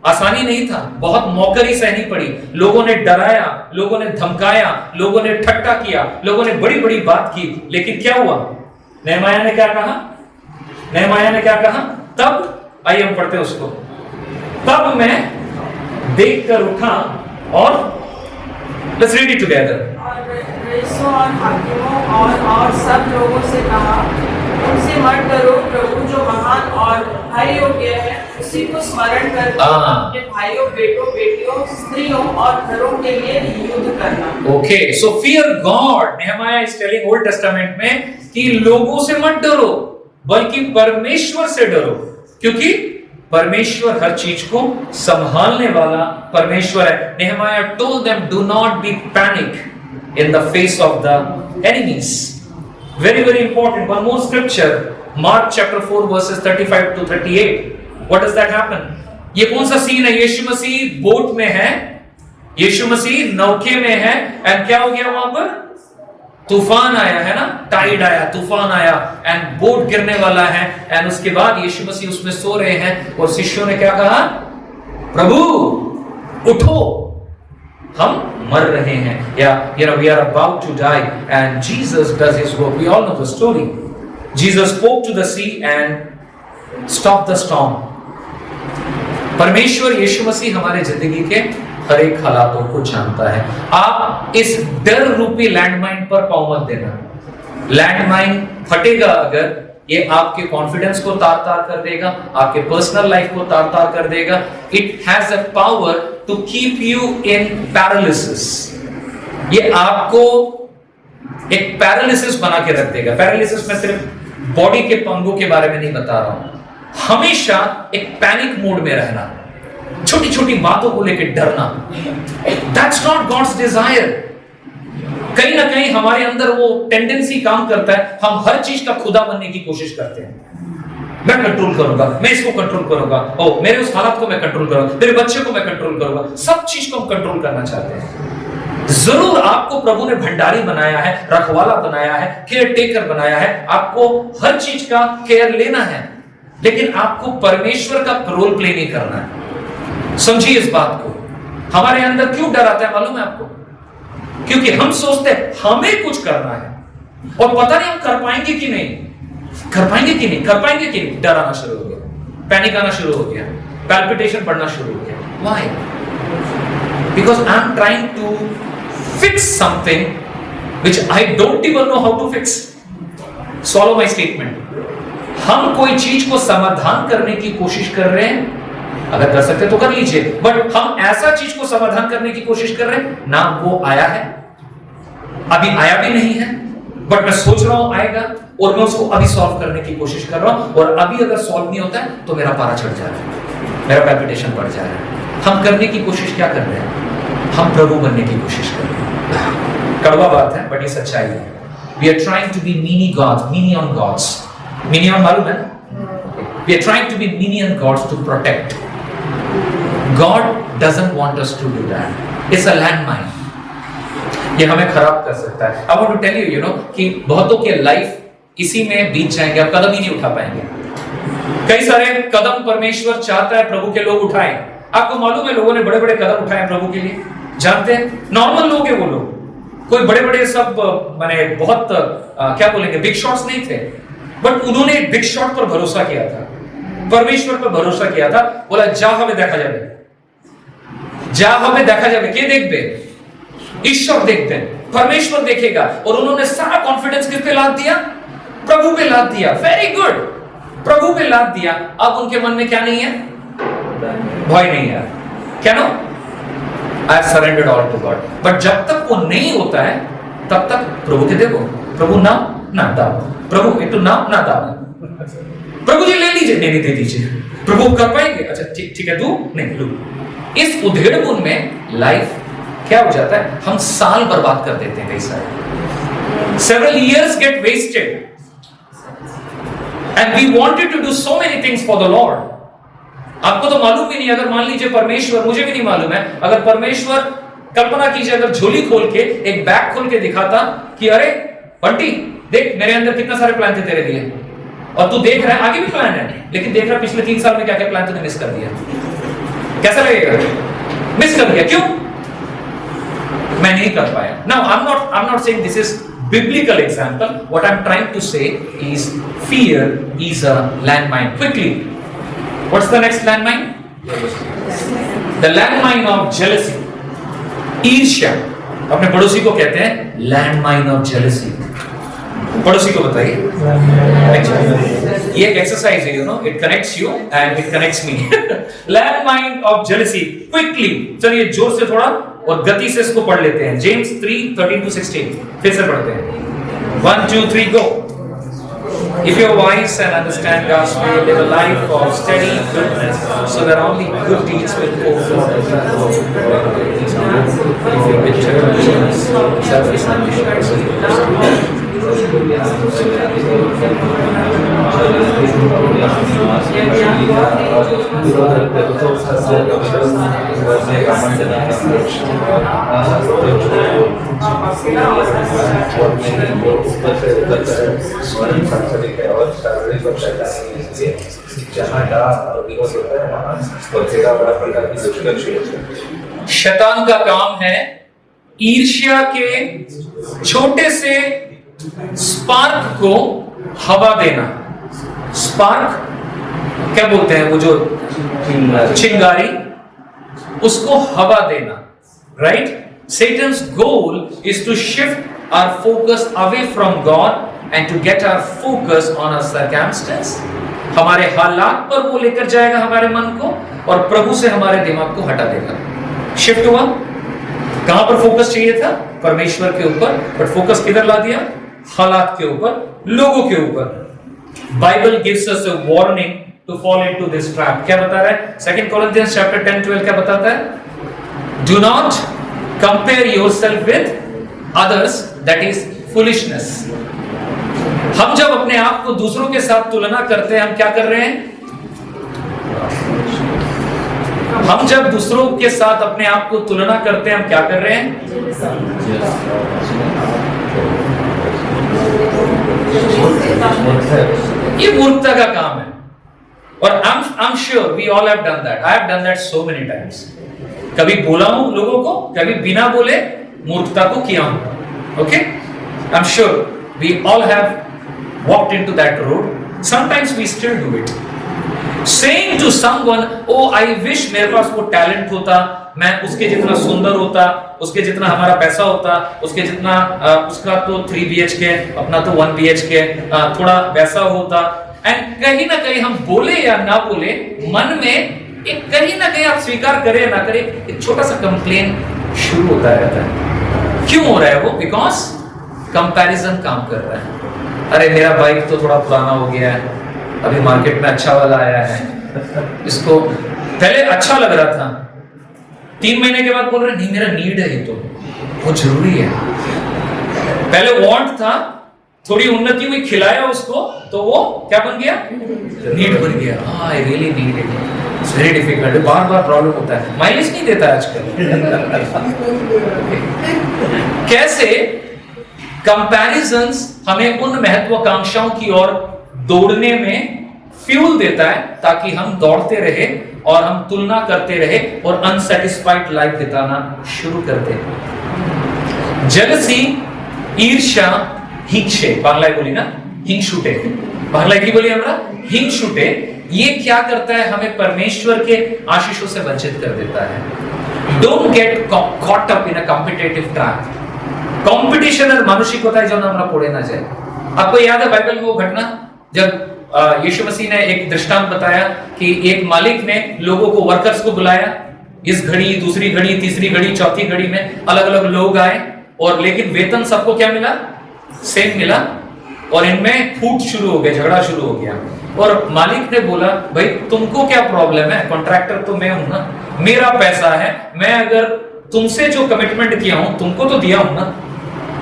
Speaker 1: आसानी नहीं था, बहुत मौकरी सहनी पड़ी, लोगों ने डराया, लोगों ने धमकाया, लोगों ने ठट्टा किया, लोगों ने बड़ी बड़ी बात की, लेकिन क्या हुआ? नेहमाया ने क्या कहा? नेहमाया ने क्या कहा? तब आइए हम पढ़ते हैं उसको। तब मैं देखकर उठा और लेट्स रीड इट टुगेदर।
Speaker 3: और हाकिमों और सब लोगों से कहा, उनसे मत डरो, प्रभु जो महान और भाई योग्य है उसी को स्मरण कर अपने भाइयों, बेटों, बेटियों, स्त्रियों और घरों के लिए युद्ध करना।
Speaker 1: Okay, so fear God. नेहमाया is telling old testament में कि लोगों से मत डरो, बल्कि परमेश्वर से डरो, क्योंकि परमेश्वर हर चीज को संभालने वाला परमेश्वर है। नेहमाया told them do not be panic in the face of the enemies. Very very important. One more scripture, Mark chapter 4 verses 35-38. What does that happen? ये कौन सा सीन है? यीशु मसीह बोट में है, यीशु मसीह नौके में है, एंड क्या हो गया वहां पर? तूफान आया है ना, टाइड आया, तूफान आया, एंड बोट गिरने वाला है, एंड उसके बाद यीशु मसीह उसमें सो रहे हैं, और शिष्यों ने क्या कहा? प्रभु उठो, हम मर रहे हैं, या we are about to die, and Jesus does his work. We all know the story. Jesus spoke to the sea and stopped the storm. परमेश्वर यीशु मसीह हमारे जिंदगी के हर एक हालातों को जानता है। आप इस डर रूपी लैंडमाइन पर पांव मत देना। लैंडमाइन फटेगा अगर ये आपके कॉन्फिडेंस को तार तार कर देगा, आपके पर्सनल लाइफ को तार तार कर देगा। It has a power to keep you in paralysis. ये आपको एक पैरालिसिस बना के रख देगा। पैरालिसिस में सिर्फ बॉडी के पंगों के बारे में नहीं बता रहा हूं, हमेशा एक पैनिक मोड में रहना, छोटी छोटी बातों को लेकर डरना। That's not God's desire. कहीं ना कहीं हमारे अंदर वो टेंडेंसी काम करता है, हम हर चीज का खुदा बनने की कोशिश करते हैं। मैं कंट्रोल करूंगा, मैं इसको कंट्रोल करूंगा, ओ मेरे उस हालात को मैं कंट्रोल करूंगा, मेरे बच्चे को मैं कंट्रोल करूंगा। सब चीज को हम कंट्रोल करना चाहते हैं। जरूर आपको प्रभु ने भंडारी बनाया है, रखवाला बनाया है, केयर टेकर बनाया है, आपको हर चीज का केयर लेना है, लेकिन आपको परमेश्वर का रोल प्ले नहीं करना है। समझिए इस बात को। हमारे अंदर क्यों डर आता है मालूम है आपको? क्योंकि हम सोचते हैं हमें कुछ करना है और पता नहीं हम कर पाएंगे कि नहीं, कर पाएंगे कि नहीं, कर पाएंगे कि नहीं। डर आना शुरू हो गया, पैनिक आना शुरू हो गया, पैल्पिटेशन बढ़ना शुरू हो गया। Why? Because I am trying to fix something which I don't even know how to fix. Solve my statement. हम कोई चीज को समाधान करने की कोशिश कर रहे हैं, अगर कर सकते तो कर लीजिए, बट हम ऐसा चीज को समाधान करने की कोशिश कर रहे हैं ना, वो आया है, अभी आया भी नहीं है, बट मैं सोच रहा हूं आएगा और मैं उसको अभी सॉल्व करने की कोशिश कर रहा हूं, और अभी अगर सॉल्व नहीं होता है तो मेरा पारा चढ़ जा रहा है, मेरा पैल्पिटेशन बढ़ जा रहा है। हम करने की कोशिश क्या कर रहे हैं? हम प्रभु बनने की कोशिश कर रहे हैं। कड़वा बात है बट ये सच्चाई है। We are trying to be mini gods, minion gods. Minion मालूम है? We are trying to be minion gods to protect. God doesn't want us to do that. It's a landmine. ये हमें खराब कर सकता है। I want to tell you, you know, कि बहुतों के लाइफ इसी में बीत जाएंगे, आप कदम ही नहीं उठा पाएंगे। कई सारे कदम परमेश्वर चाहता है प्रभु के लोग उठाएं। आपको मालूम है लोगों ने बड़े बड़े कदम उठाए प्रभु के लिए, जानते हैं? नॉर्मल लोग हैं वो लोग, कोई बड़े बड़े सब माने बहुत क्या बोलेंगे बिग शॉट्स नहीं थे, बट उन्होंने बिग शॉट पर भरोसा किया था, परमेश्वर पर भरोसा किया था। बोला जा हमें देखा जाए, जा हमें देखा जाए। के देखते? ईश्वर देखते हैं, परमेश्वर देखेगा। और उन्होंने सारा कॉन्फिडेंस किस पे लाद दिया? प्रभु पे लाद दिया। वेरी गुड, प्रभु पे लाद दिया। अब उनके मन में क्या नहीं है? भय नहीं है। क्या no? I have surrendered all to God. But जब तक वो नहीं होता है तब तक प्रभु के देखो, प्रभु नाम ना दाओ, प्रभु एक तो नाम ना दाओ, प्रभु जी ले लीजिए, नहीं दे दीजिए, प्रभु कर पाएंगे, अच्छा ठीक है, तू नहीं लू। इस उधेड़बुन में लाइफ क्या हो जाता है? हम साल बर्बाद कर देते हैं, कई सारे several years get wasted and we wanted to do so many things for the Lord. आपको तो मालूम भी नहीं, अगर मान लीजिए परमेश्वर, मुझे भी नहीं मालूम है, अगर परमेश्वर कल्पना कीजिए अगर झोली खोल के एक बैग खोल के दिखाता कि अरे बंटी देख मेरे अंदर कितना सारे प्लान थे तेरे लिए, और तू देख रहा है आगे भी प्लान है, लेकिन देख रहा पिछले 3 साल में क्या क्या प्लान तूने मिस कर दिया, कैसा लगेगा? मिस कर दिया, क्यों? मैं नहीं कर पाया। Now I'm not saying this is biblical example. What I'm trying to say is fear is a landmine. Quickly, what's the next landmine? The landmine of jealousy. ईर्ष्या। अपने पड़ोसी को कहते हैं landmine of jealousy. पड़ोसी को बताइए। ये एक एक्सरसाइज है, you know, it connects you and it connects me. Landmine of jealousy. Quickly, चलिए जोर से थोड़ा और गति से इसको पढ़ लेते हैं। जेम्स 3:13-16 फिर से पढ़ते हैं। 1 2 3 go. If you're wise and understand God's way, live a life of steady goodness, so that only good deeds will go forth. If you're bitter, selfish, ambitious, शैतान का काम है ईर्ष्या के छोटे से स्पार्क को हवा देना। स्पार्क क्या बोलते हैं, वो जो चिंगारी, उसको हवा देना, right? Satan's goal is to shift our focus away from God and to get our focus on our circumstance. हमारे हालात पर वो लेकर जाएगा हमारे मन को और प्रभु से हमारे दिमाग को हटा देगा। शिफ्ट हुआ, कहां पर फोकस चाहिए था? परमेश्वर के ऊपर, बट फोकस किधर ला दिया? हालात के ऊपर, लोगों के ऊपर। Bible gives us a warning to fall into this trap. क्या बता रहा है? 2 Corinthians चैप्टर 10-12 क्या बताता है? Do not compare yourself with others, that is foolishness. हम जब अपने आप को दूसरों के साथ तुलना करते हैं, हम क्या कर रहे हैं? हम जब दूसरों के साथ अपने आप को तुलना करते हैं, हम क्या कर रहे हैं? ये मूर्खता का काम है। और I'm sure we all have done that. I have done that so many times. कभी बोला हूं लोगों को, कभी बिना बोले मूर्खता को किया हूं। Okay? I'm sure we all have walked into that road. Sometimes we still do it. Saying to someone, oh I wish मेरे पास वो टैलेंट होता, मैं उसके जितना सुंदर होता, उसके जितना हमारा पैसा होता, उसके जितना उसका तो 3 BHK, अपना तो 1 BHK, थोड़ा वैसा होता। एंड कहीं ना कहीं हम बोले या ना बोले, मन में एक कहीं ना कहीं आप स्वीकार करें या ना करें, एक छोटा सा कंप्लेन शुरू होता रहता है। क्यों हो रहा है वो? बिकॉज कंपैरिजन काम कर रहा है। अरे मेरा बाइक तो थोड़ा पुराना हो गया है, अभी मार्केट में अच्छा वाला आया है, इसको पहले अच्छा लग रहा था, 3 महीने के बाद बोल रहे नहीं मेरा नीड है, ये तो बहुत जरूरी है। पहले वांट था, थोड़ी उन्नति हुई, खिलाया उसको तो वो क्या बन गया? नीड बन गया। I really need it, it's very difficult, bar bar problem होता है, माइलेज नहीं देता आजकल। कैसे कंपैरिजंस हमें उन महत्वाकांक्षाओं की ओर दौड़ने में फ्यूल देता है, ताकि हम दौड़ते रहे और हम तुलना करते रहे और अनसेटिस्फाइड लाइफ बिताना शुरू कर दे। जेलसी, ईर्ष्या, हिंसे, बांग्लाয় बोली ना, हिंगशुटे, बांग्लाয় की बोली हमरा? हिंगशुटे। ये क्या करता है? हमें परमेश्वर के आशीषों से वंचित कर देता है। Don't get caught up in a competitive trap. Competition और मानसिकताएं जो हमरा पड़े ना जाए। आपको याद है बाइबल में वो घटना जब यीशु मसीह ने एक दृष्टांत बताया कि एक मालिक ने लोगों को, वर्कर्स को बुलाया, इस घड़ी, दूसरी घड़ी, तीसरी घड़ी, चौथी घड़ी में अलग अलग लोग आए, और लेकिन वेतन सबको क्या मिला? सेम मिला। और इनमें फूट शुरू हो गया, झगड़ा शुरू हो गया। और मालिक ने बोला, भाई तुमको क्या प्रॉब्लम है? कॉन्ट्रैक्टर तो मैं हूं ना, मेरा पैसा है, मैं अगर तुमसे जो कमिटमेंट किया हूं, तुमको तो दिया हूं ना,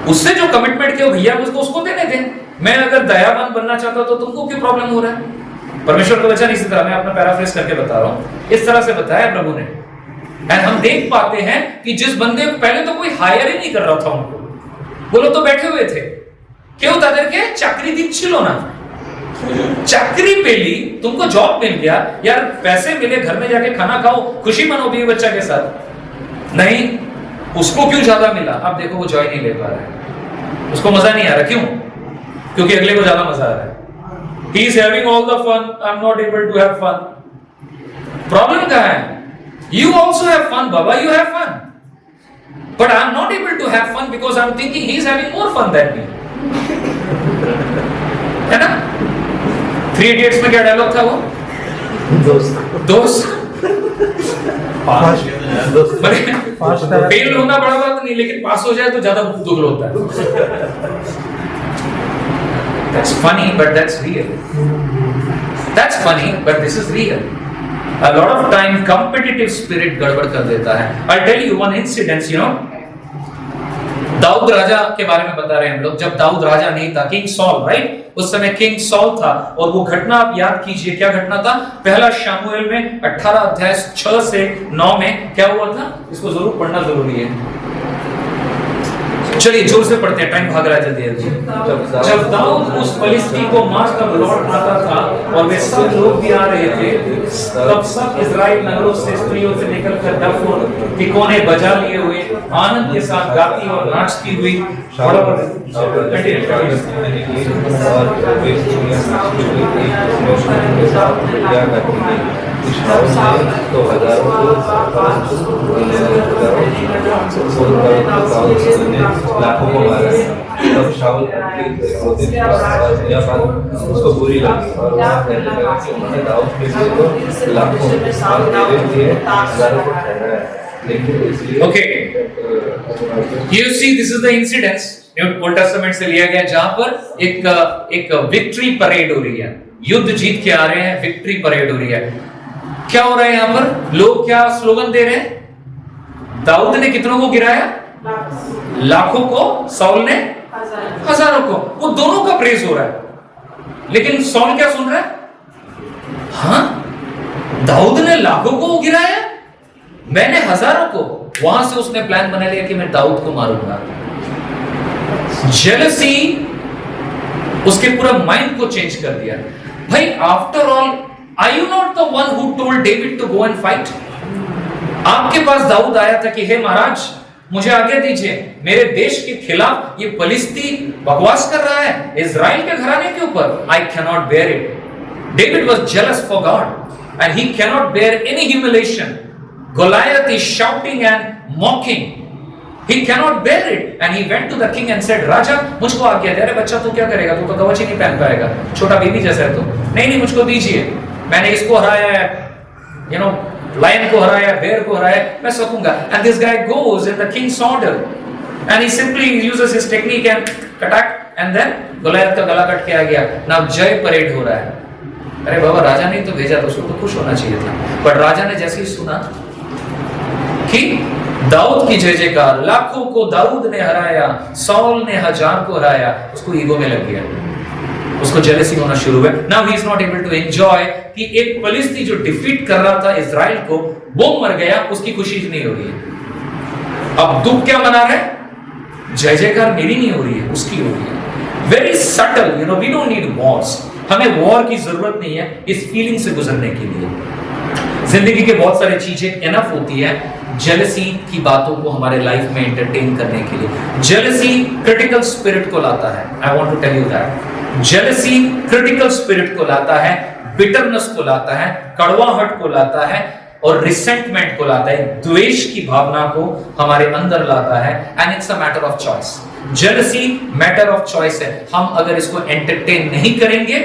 Speaker 1: उससे जो कमिटमेंट किया भैया मुझको उसको देने दें। मैं अगर दयावान बनना चाहता तो तुमको क्यों प्रॉब्लम हो रहा है? परमेश्वर का वचन इसी तरह, मैं अपना पैराफ्रेज करके बता रहा हूं, इस तरह से बताया प्रभु ने। एंड हम देख पाते हैं कि जिस बंदे को पहले तो कोई हायर ही नहीं कर रहा था उनको, वो लोग तो बैठे हुए थे, क्यों? तादेरके चाकरी दिच्छिलो ना, चाकरी पेली, तुमको जॉब मिल गया यार, पैसे मिले, घर में जाके खाना खाओ, खुशी मनो बीवी बच्चा के साथ। नहीं, उसको क्यों ज्यादा मिला? अब देखो वो जॉय नहीं ले पा रहा है, उसको मजा नहीं आ रहा। क्यों? क्योंकि अगले को ज्यादा मजा आ रहा है। He is having all the fun, I'm not able to have fun. Problem कहाँ है? You also have fun, Baba, you have fun. But I'm not able to have fun because I'm thinking he is having more fun than me. है ना? 3 Idiots में क्या डायलॉग था वो? दोस्त फेल होना बड़ा बात नहीं, लेकिन पास हो जाए तो ज्यादा दुख होता है। That's funny, but that's real. That's funny, but this is real. A lot of time competitive spirit गड़बड़ कर देता है। I'll tell you one incident, you know. Dawood राजा के बारे में बता रहे हैं हम लोग। जब दाऊद राजा नहीं था, किंग सॉल, राइट, उस समय किंग सॉल था, और वो घटना आप याद कीजिए, क्या घटना था? पहला शमूएल में 18 अध्याय 6 से 9 में क्या हुआ था? इसको जरूर पढ़ना जरूरी है। चलिए जोर से पढ़ते हैं, टाइम भाग रहा है जल्दी जल्दी। जब दाऊद उस फलिस्ती को मारकर लौट आता था और वे सब लोग भी आ रहे थे, तब सब इजराइल नगरों से स्त्रियों से निकलकर डफ और तिकोने बजा लिए हुए आनंद के साथ गाती और नाचती हुई
Speaker 2: और वे स्त्रियां नाचती हुई एक दूसरे के साथ क्या करती हैं। शाऊल ने तो हजारों को लाखों को मारा। तब शाऊल यह बात उसको बुरी लगी और वह कहने लगा कि उन्होंने दाऊद के लिए तो लाखों और मेरे लिए हजारों को ठहराया।
Speaker 1: Okay, you see, this is the incidents old testament से लिया गया जहां पर एक विक्ट्री परेड हो रही है, युद्ध जीत के आ रहे हैं, विक्ट्री परेड हो रही है। क्या हो रहा है यहाँ पर? लोग क्या स्लोगन दे रहे हैं? दाऊद ने कितनों को गिराया? लाखों को। साउल ने हजारों को। वो दोनों का प्रेज हो रहा है, लेकिन साउल क्या सुन रहा है? हाँ, दाऊद ने लाखों को गिराया, मैंने हजारों को। वहां से उसने प्लान बना लिया कि मैं दाऊद को मारूंगा। जेलसी उसके पूरा माइंड को चेंज कर दिया। भाई, after all, are you not the one who told David to go and fight? आपके पास दाऊद आया था कि हे महाराज, मुझे आज्ञा दीजिए, मेरे देश के खिलाफ ये फलिस्ती बकवास कर रहा है इजराइल के घराने के ऊपर। I can not bear it. David was jealous for God and he can not bear any humiliation. Goliath is shouting and mocking. He cannot bear it, and he went to the king and said, "राजा, मुझको आज्ञा दे। अरे बच्चा, तू क्या करेगा? तू तो कवच ही नहीं पहन पाएगा, छोटा बेबी जैसा है तू। नहीं, मुझको दीजिए, मैंने इसको हराया है, लायन को हराया, बेर को हराया, मैं सकूंगा." And this guy goes in the king's order, and he simply uses his technique and attack, and then Goliath का गला कट के आ गया। Now जय परेड हो रहा है। अरे बाबा, राजा ने तो भेजा था, उसको तो खुश होना चाहिए था, बट राजा ने जैसे ही सुना कि दाऊद की जय जयकार, लाखों को दाऊद ने हराया, साउल ने हजार को हराया, उसको ईगो में लग गया, उसको जेलसी होना शुरू हुआ। Now he is not able to enjoy कि एक फिलिस्ती जो डिफीट कर रहा था इजराइल को, वो मर गया, उसकी खुशी नहीं हो रही है। अब दुख क्या मना रहा है? जय जयकार मेरी नहीं हो रही है, उसकी हो रही है। Very subtle, we don't need wars. हमें वॉर की जरूरत नहीं है इस फीलिंग से गुजरने के लिए। जिंदगी के बहुत सारी चीजें इनफ होती है जेलसी की बातों को हमारे लाइफ में एंटरटेन करने के लिए। जेलसी क्रिटिकल स्पिरिट को लाता है। I want to tell you that jealousy critical spirit को लाता है, बिटरनेस को लाता है, कड़वाहट को लाता है, और रिसेंटमेंट को लाता है, द्वेष की भावना को हमारे अंदर लाता है। And it's a matter of choice. Jealousy matter of choice है। हम अगर इसको एंटरटेन नहीं करेंगे,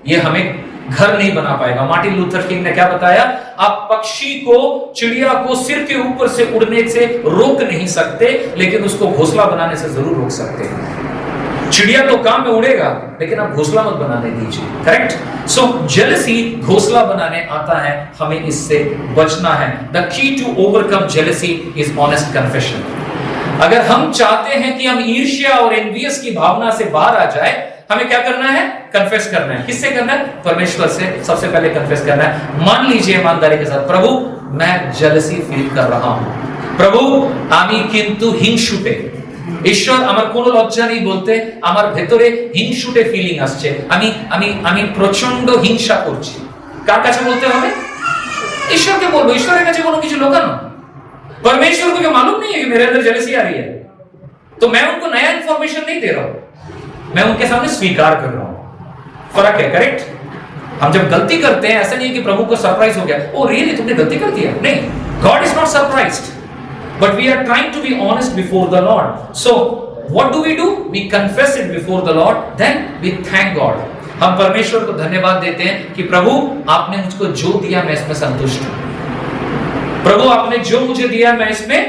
Speaker 1: ये हमें घर नहीं बना पाएगा। मार्टिन लूथर किंग ने क्या बताया? आप पक्षी को, चिड़िया को सिर के ऊपर से उड़ने से रोक नहीं सकते, लेकिन उसको घोंसला बनाने से जरूर रोक सकते हैं। चिड़िया तो काम में उड़ेगा, लेकिन आप घोंसला मत बनाने दीजिए। करेक्ट? सो जेलसी घोंसला बनाने आता है, हमें इससे बचना है। The key to overcome jealousy is honest confession. अगर हम चाहते हैं कि हम ईर्ष्या और एनवियस की भावना से बाहर आ जाए, हमें क्या करना है? कन्फेस करना है। किससे करना है? परमेश्वर से सबसे पहले कन्फेस करना है। मान लीजिए ईमानदारी के साथ, प्रभु मैं जेलसी फील कर रहा हूं, প্রভু আমি কিন্তু হিংসুটে। ঈশ্বর আমার কোনো লজ্জা নেই বলতে, আমার ভেতরে হিংসুটে ফিলিং আসছে, আমি আমি আমি প্রচন্ড হিংসা করছি। কার কাছে বলতে হবে? ईश्वर के बोलो। ईश्वर का जीवन की लुकानो। परमेश्वर को क्या मालूम नहीं है कि मेरे अंदर जेलसी आ रही है? तो मैं उनको नया इंफॉर्मेशन नहीं दे रहा हूं, मैं उनके सामने स्वीकार कर रहा हूं। फर्क है। करेक्ट? हम जब गलती करते हैं, ऐसा नहीं है कि प्रभु को सरप्राइज हो गया, ओ रियली तुमने गलती कर दिया। नहीं, God is not surprised, but we are trying to be honest before the Lord. So what do? We confess it before the Lord, then we thank God. हम परमेश्वर को धन्यवाद देते हैं कि प्रभु आपने मुझको जो दिया मैं इसमें संतुष्ट हूं। प्रभु आपने जो मुझे दिया मैं इसमें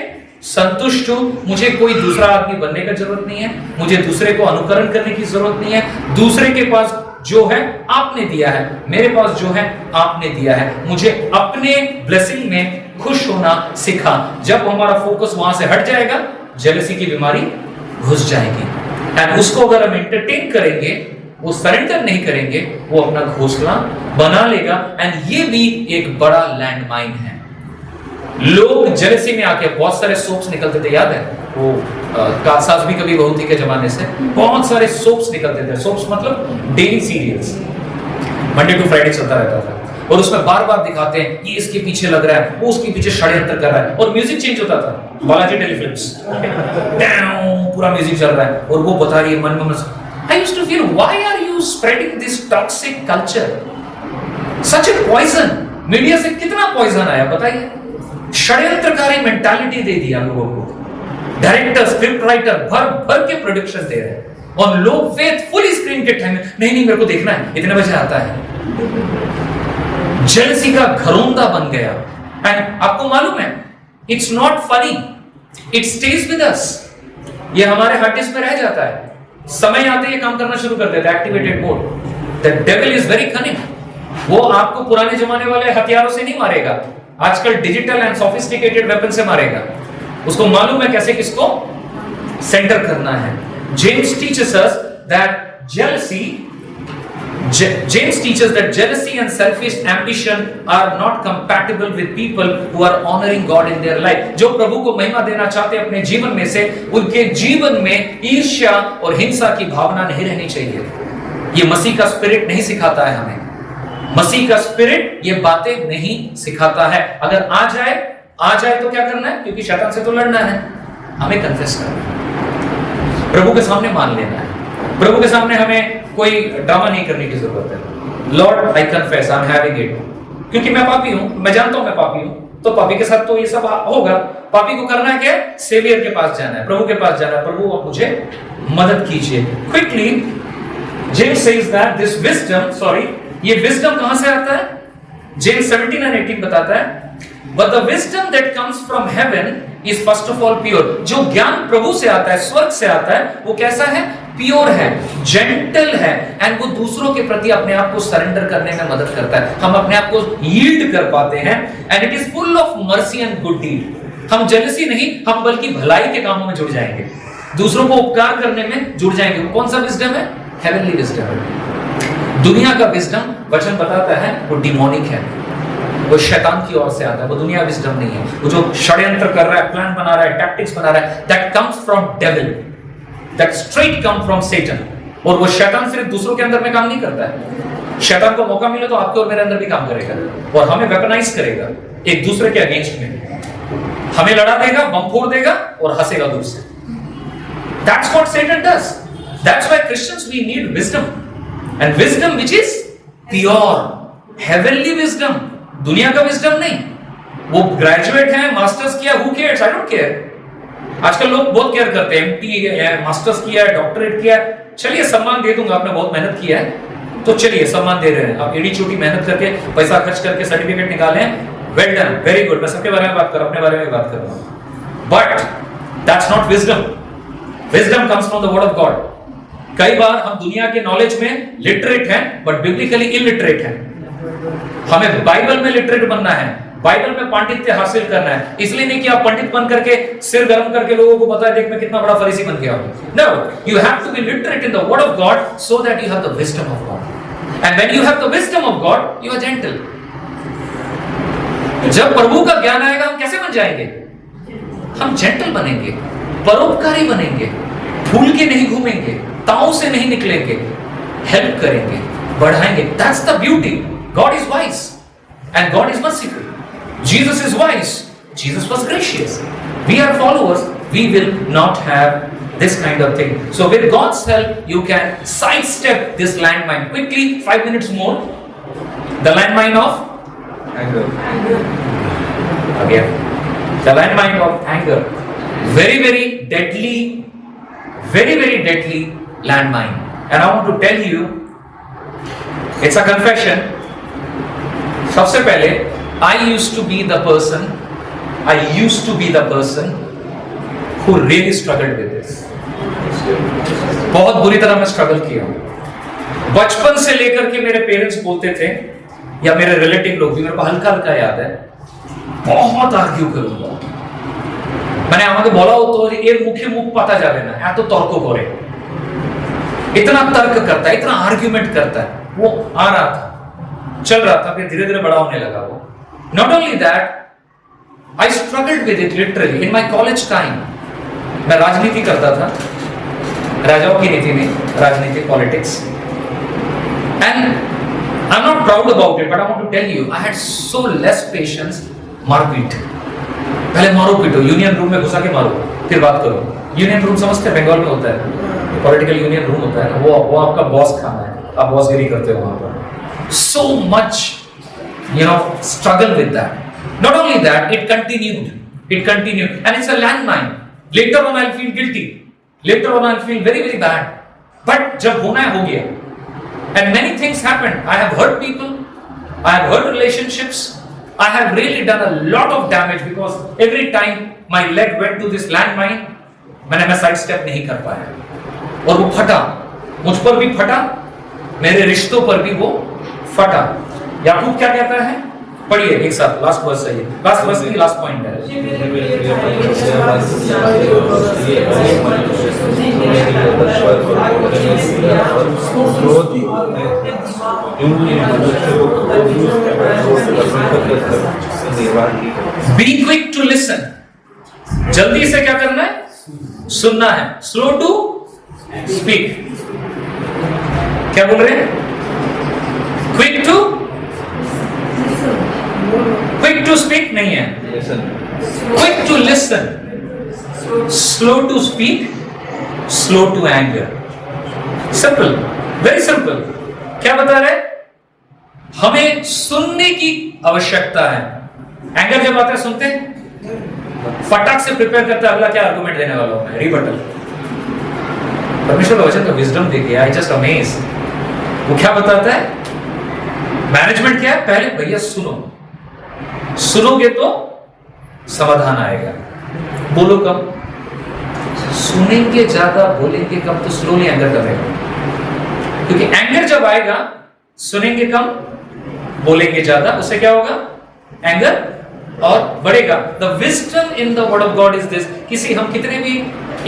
Speaker 1: संतुष्ट हूं। मुझे कोई दूसरा आदमी बनने का जरूरत नहीं है, मुझे दूसरे को अनुकरण करने की जरूरत नहीं है। दूसरे के पास जो है आपने दिया है, मेरे पास जो है आपने दिया है। मुझे अपने ब्लेसिंग में खुश होना सिखा। जब हमारा फोकस वहां से हट जाएगा, जेलसी की बीमारी घुस जाएगी। एंड उसको अगर हम एंटरटेन करेंगे, वो सरेंडर नहीं करेंगे, वो अपना घोंसला बना लेगा। एंड ये भी एक बड़ा लैंडमाइन है। लोग जेलसी में आके, बहुत सारे सोप्स निकलते थे, याद है वो कासास भी कभी बहुती के जमाने से बहुत सारे सोप्स निकलते थे। सोप्स मतलब daily serials, Monday to Friday चलता रहता था, और उसमें बार बार दिखाते हैं ये इसके पीछे लग रहा है, वो उसके पीछे षड्यंत्र कर रहा है, और म्यूजिक चेंज होता था। बालाजी टेलीफिल्म्स, पूरा म्यूजिक चल रहा है और वो बता रही है मन में। I used to feel, why are you spreading this toxic culture, such a poison. Media से कितना पॉइजन आया बताइए, षड्यंत्रकारी मेंटालिटी दे दिया लोगों को। डायरेक्टर, स्क्रिप्ट राइटर भर भर के प्रोडक्शन दे रहे हैं और लोग फेथफुली स्क्रीन के टाइम नहीं मेरे को देखना है, इतने बजे आता है। जेलसी का घरोंदा बन गया। एंड आपको मालूम है, it's not funny, it stage with us. ये हमारे हार्ड डिस्क में रह जाता है, समय आते ये काम करना शुरू कर देता है, activated mode. The devil is very cunning. वो आपको पुराने जमाने वाले हथियारों से नहीं मारेगा, आजकल डिजिटल एंड सोफिस्टिकेटेड वेपन से मारेगा। उसको मालूम है कैसे किसको सेंटर करना है। James teaches us that jealousy James teaches that jealousy and selfish ambition are not compatible with people who are honoring God in their life. जो प्रभु को महिमा देना चाहते हैं अपने जीवन में से, उनके जीवन में ईर्ष्या और हिंसा की भावना नहीं रहनी चाहिए। ये मसीह का स्पिरिट नहीं सिखाता है हमें। मसीह का स्पिरिट ये बातें नहीं सिखाता है। अगर आ जाए तो क्या करना है, क्योंकि शैतान से तो लड़ना है, हमें कन्फेस करना है, प्रभु के सामने मान लेना है। प्रभु के सामने हमें कोई ड्रामा नहीं करने की जरूरत है। Lord I confess I am having it, क्योंकि मैं पापी हूं, मैं जानता हूं मैं पापी हूं, तो पापी के साथ तो ये सब होगा। पापी को करना है क्या, सेवियर के पास जाना है, प्रभु के पास जाना है। प्रभु आप मुझे मदद कीजिए। Quickly James says that this wisdom, ये विजडम कहां से आता है? जेम्स 17 and 18 बताता है, but the wisdom that comes from heaven is first of all pure. जो ज्ञान प्रभु से आता है, स्वर्ग से आता है, वो कैसा है? प्योर है, जेंटल है, एंड वो दूसरों के प्रति अपने आप को सरेंडर करने में मदद करता है। हम अपने आप को यील्ड कर पाते हैं, and it is full of mercy and good deed. हम जेलसी नहीं, हम बल्कि भलाई के कामों में जुड़ जाएंगे, दूसरों को उपकार करने में जुड़ जाएंगे। कौन सा विजडम है? हेवनली विजडम है। दुनिया का विजडम, वचन बताता है, वो डिमोनिक है, वो शैतान की ओर से आता है, वो दुनिया विजडम नहीं है। वो जो षड्यंत्र कर रहा है, प्लान बना रहा है, टैक्टिक्स बना रहा है, that comes from devil, that straight come from Satan. और वो शैतान सिर्फ दूसरों के अंदर में काम नहीं करता है, शैतान को मौका मिले तो आपके और मेरे अंदर भी काम करेगा और हमें वेपनाइज करेगा एक दूसरे के अगेंस्ट में। हमें लड़ा देगा, बम फोड़ देगा और हंसेगा दूर से। That's what Satan does. That's why Christians we need wisdom, and wisdom which is pure, heavenly wisdom. दुनिया का विजडम नहीं। वो ग्रेजुएट है, मास्टर्स किया, who cares? I don't care. आजकल लोग बहुत केयर करते हैं, एमटी है, मास्टर्स किया है, डॉक्टरेट किया है, चलिए सम्मान दे दूंगा, आपने बहुत मेहनत किया है तो चलिए सम्मान दे रहे हैं। आप एडी छोटी मेहनत करके पैसा खर्च करके सर्टिफिकेट निकाले, वेल डन, वेरी गुड। मैं सबके बारे में बात कर रहा हूं, अपने बारे में बात कर रहा हूं, but that's not wisdom. Wisdom comes from the word of God. कई बार हम दुनिया के नॉलेज में लिटरेट हैं बट बिब्लिकली इलिटरेट हैं। हमें बाइबल में लिटरेट बनना है, बाइबल में पांडित्य हासिल करना है। इसलिए नहीं कि आप पंडित बन करके सिर गर्म करके लोगों को बताए, देख मैं कितना बड़ा फरीसी बन गया हूं। No, you have to be literate in the word of God so that you have the wisdom of God, and when you have the wisdom of God you are gentle. जब प्रभु का ज्ञान आएगा हम कैसे बन जाएंगे? हम जेंटल बनेंगे, परोपकारी बनेंगे, भूल के नहीं घूमेंगे, ताऊ से नहीं निकलेंगे, हेल्प करेंगे, बढ़ाएंगे। That's the beauty. God is wise and God is merciful. Jesus is wise. Jesus was gracious. We are followers. We will not have this kind of thing. So with God's help, you can sidestep this landmine quickly. 5 minutes more. The landmine of
Speaker 2: anger.
Speaker 1: Again, the landmine of anger. Very, very deadly landmine. And I want to tell you, it's a confession. सबसे पहले I used to be the person who really struggled with this. बहुत बुरी तरह मैं स्ट्रगल किया हूं। बचपन से लेकर के मेरे पेरेंट्स बोलते थे, या मेरे रिलेटिव लोग भी, मेरे को हल्का हल्का याद है, बहुत आर्ग्यू करूंगा। मैंने আমাকে বলা হতো এর মুখে মুখ পাতা যাবে না, এত তর্ক করে, इतना तर्क करता है, इतना आर्ग्यूमेंट करता है। वो आ रहा था, चल रहा था, फिर धीरे धीरे बड़ा होने लगा वो। Not only that, I struggled with it literally in my college time. मैं राजनीति करता था, राजाओं की नीति में, राजनीति, politics, and I'm not proud about it, but I want to tell you, I had so less patience. मारपीट, पहले मारो पीटो, यूनियन रूम में घुसा के मारो, फिर बात करो। यूनियन रूम समझते हैं, बंगाल में होता है, पॉलिटिकल यूनियन रूम होता है, वो आपका बॉस खाना है, आप बॉसगिरी करते हो वहां पर। So much, struggle with that. Not only that, it continued, and it's a landmine. Later on, I'll feel guilty. Later on, I'll feel very, very bad. But जब होना है हो गया. And many things happened. I have hurt people. I have hurt relationships. I have really done a lot of damage because every time my leg went to this landmine, मैं साइड स्टेप नहीं कर पाया और वो फटा, मुझ पर भी फटा, मेरे रिश्तों पर भी वो फटा। याकूब क्या कहता है? पढ़िए एक साथ, लास्ट वर्स है ये, लास्ट वर्स की लास्ट पॉइंट है। Be quick to listen. जल्दी से क्या करना है? सुनना है। Slow to speak. क्या बोल रहे हैं? Quick to speak नहीं है। Quick to listen. Slow to speak. Slow to anger. Simple. Very simple. क्या बता रहे? हमें सुनने की आवश्यकता है। एंगर जब आता है सुनते हैं, फटाक से प्रिपेयर करता है अगला क्या आर्गुमेंट देने वाला हूं मैं, रिबटल। परमेश्वर का वचन तो विजडम दे गया, आई जस्ट अमेज। वो क्या बताता है? मैनेजमेंट क्या है? पहले भैया सुनो, सुनोगे तो समाधान आएगा। बोलो कम, सुनेंगे ज्यादा, बोलेंगे कम तो स्लोली एंगर करेगा। क्योंकि एंगर जब आएगा, सुनेंगे कम, बोलेंगे ज्यादा, उससे क्या होगा? एंगर और बढ़ेगा। The wisdom in the word of God is this, किसी हम कितने भी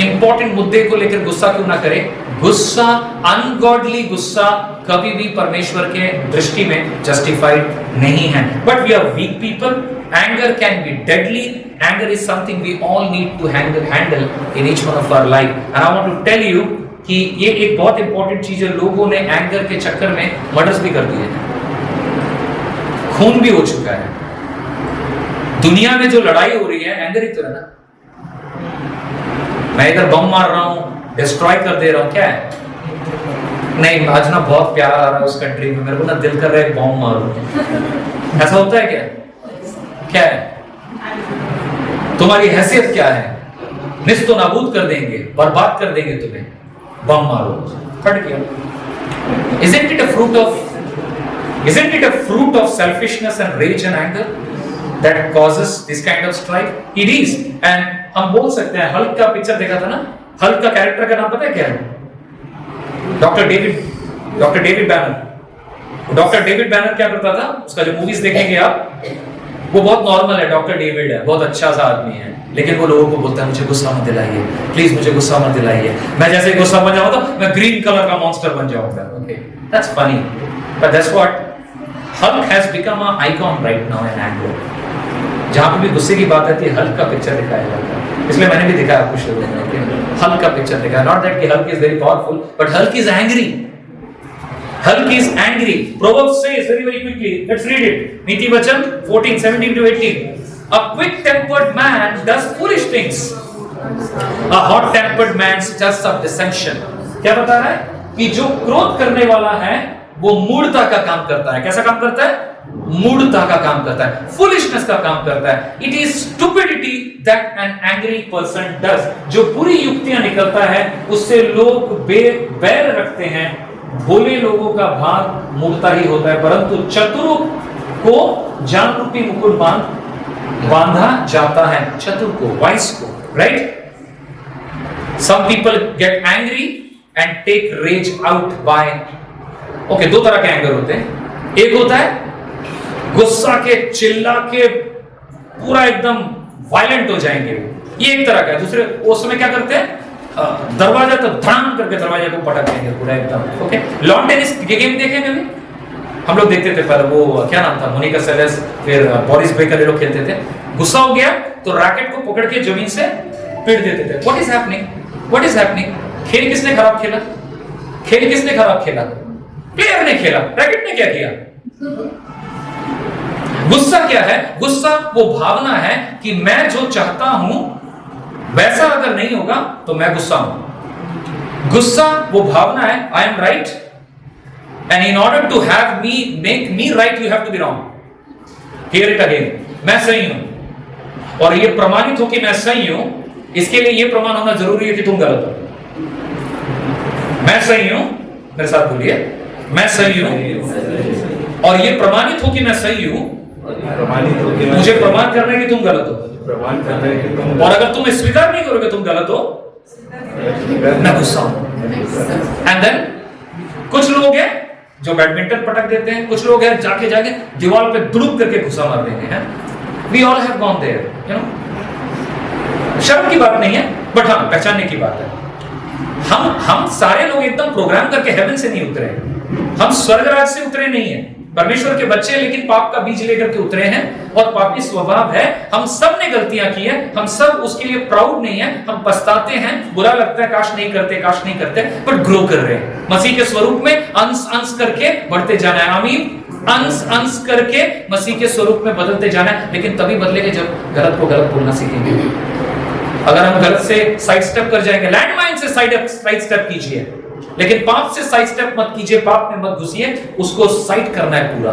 Speaker 1: इंपॉर्टेंट मुद्दे को लेकर गुस्सा क्यों ना करें, गुस्सा, अनगॉडली गुस्सा कभी भी परमेश्वर के दृष्टि में जस्टिफाइड नहीं है। But we are weak people, anger can be deadly, anger is something we all need to handle in each one of our life. And I want to tell you कि ये एक बहुत इंपॉर्टेंट चीज है। लोगों ने एंगर के चक्कर में मर्डर्स भी कर दिए हैं, खून भी हो चुका है। दुनिया में जो लड़ाई हो रही है एंगर ही तो है ना। मैं इधर बम मार रहा हूं, डिस्ट्रॉय कर दे रहा हूं, क्या है? नहीं, आज ना बहुत प्यार आ रहा है उस कंट्री में, मेरे को ना दिल कर रहा है बम मारूं। ऐसा होता है क्या? क्या है तुम्हारी हैसियत? क्या है? निस्तो नाबूद कर देंगे, बर्बाद कर देंगे तुम्हें, बम मारो, फट गया। Isn't it a fruit of selfishness and rage and anger that causes this kind of strife? It is. And हम बोल सकते हैं, हल्क का पिक्चर देखा था ना, हल्क का कैरेक्टर का नाम पता है क्या है? Doctor David banner. Doctor David banner क्या करता था? उसका जो मूवीज देखेंगे आप, वो बहुत नॉर्मल है, डॉक्टर डेविड है, बहुत अच्छा सा आदमी है, लेकिन वो लोगों को बोलता है मुझे गुस्सा मत दिलाइए, प्लीज मुझे गुस्सा मत दिलाइए, मैं जैसे गुस्सा बन जाऊंगा तो मैं ग्रीन कलर का मॉन्स्टर बन जाऊंगा। Okay, that's funny, but that's what Hulk has become a icon right now in anger. जहां पे भी गुस्से की बात आती है, हल्क का पिक्चर दिखाया जाता है। इसलिए मैंने भी दिखाया आपको शुरू में, हल्क का पिक्चर दिखाया। नॉट दैट कि Hulk is very powerful, but Hulk is angry. Hulk is angry. Proverbs says very, very quickly. Let's read it. नीति वचन 14:17 to 18. A quick-tempered man does foolish things. A hot-tempered man stirs up dissension. क्या बता रहा है? कि जो क्रोध करने वाला है, वो मूढ़ता का काम करता है। कैसा काम करता है? मूढ़ता का काम करता है, foolishness का काम करता है। It is stupidity that an angry person does. जो बुरी युक्तियां निकलता है, उससे लोग बैर रखते हैं। भोले लोगों का भाग मूर्ता ही होता है, परंतु चतुर को ज्ञान रूपी मुकुट बांधा जाता है। चतुर को, वाइस को, right? Some people get angry and take rage out by, okay, दो तरह के एंगर होते हैं। एक होता है गुस्सा के चिल्ला के पूरा एकदम वायलेंट हो जाएंगे, ये एक तरह का है। दूसरे उस समय क्या करते हैं? दरवाजा तो धड़ाम करके दरवाजे को पटक देंगे पूरा एकदम। ओके, लॉन टेनिस गेम देखे कभी? हम लोग देखते थे पहले, वो क्या नाम था, मोनिका सेलेस, फिर बोरिस बेकर, ये लोग खेलते थे। गुस्सा हो गया तो रैकेट को पकड़ के जमीन से पीट देते थे। What is happening? खेल किसने खराब खेला? खेल किसने खराब खेला? प्लेयर ने खेला। रैकेट ने क्या किया? गुस्सा क्या है? गुस्सा वो भावना है कि मैं जो चाहता हूं वैसा अगर नहीं होगा तो मैं गुस्सा हूं। गुस्सा वो भावना है, I am right, And in order to have me, make me right, you have to be wrong. Hear it again. मैं सही हूं और ये प्रमाणित हो कि मैं सही हूं, इसके लिए ये प्रमाण होना जरूरी है कि तुम गलत हो। मैं सही हूं, मेरे साथ बोलिए, मैं सही हूं और ये प्रमाणित हो कि मैं सही हूं, मुझे प्रमाण करना है कि तुम गलत हो। और अगर तुम स्वीकार नहीं करोगे तुम गलत हो, मैं गुस्सा हूं। एंड देन कुछ लोग हैं जो बैडमिंटन पटक देते हैं, कुछ लोग हैं जाके जाके दीवार पे दुड़ुक करके घुसा मार देंगे हैं। We all have gone there, you know. शर्म की बात नहीं है, बट हाँ पहचानने की बात है। हम सारे लोग एकदम प्रोग्राम करके हेवन से नहीं उतरे, हम स्वर्गराज से उतरे नहीं है। परमेश्वर के बच्चे लेकिन पाप का बीज लेकर के उतरे हैं और पापी स्वभाव है। हम सब ने गलतियां की है, हम सब उसके लिए प्राउड नहीं है, हम पछताते हैं, बुरा लगता है काश नहीं करते, पर ग्रो कर रहे हैं मसीह के स्वरूप में, अंश अंश करके बढ़ते जाना है। आमीन। अंश अंश करके मसीह के स्वरूप में बदलते जाना है। लेकिन तभी बदलेंगे जब गलत को गलत बोलना सीखेंगे। अगर हम गलत से साइड स्टेप कर जाएंगे, लैंडमाइन से साइड स्टेप कीजिए, लेकिन पाप से साइड स्टेप मत कीजिए, पाप में मत घुसिए, उसको साइड करना है पूरा।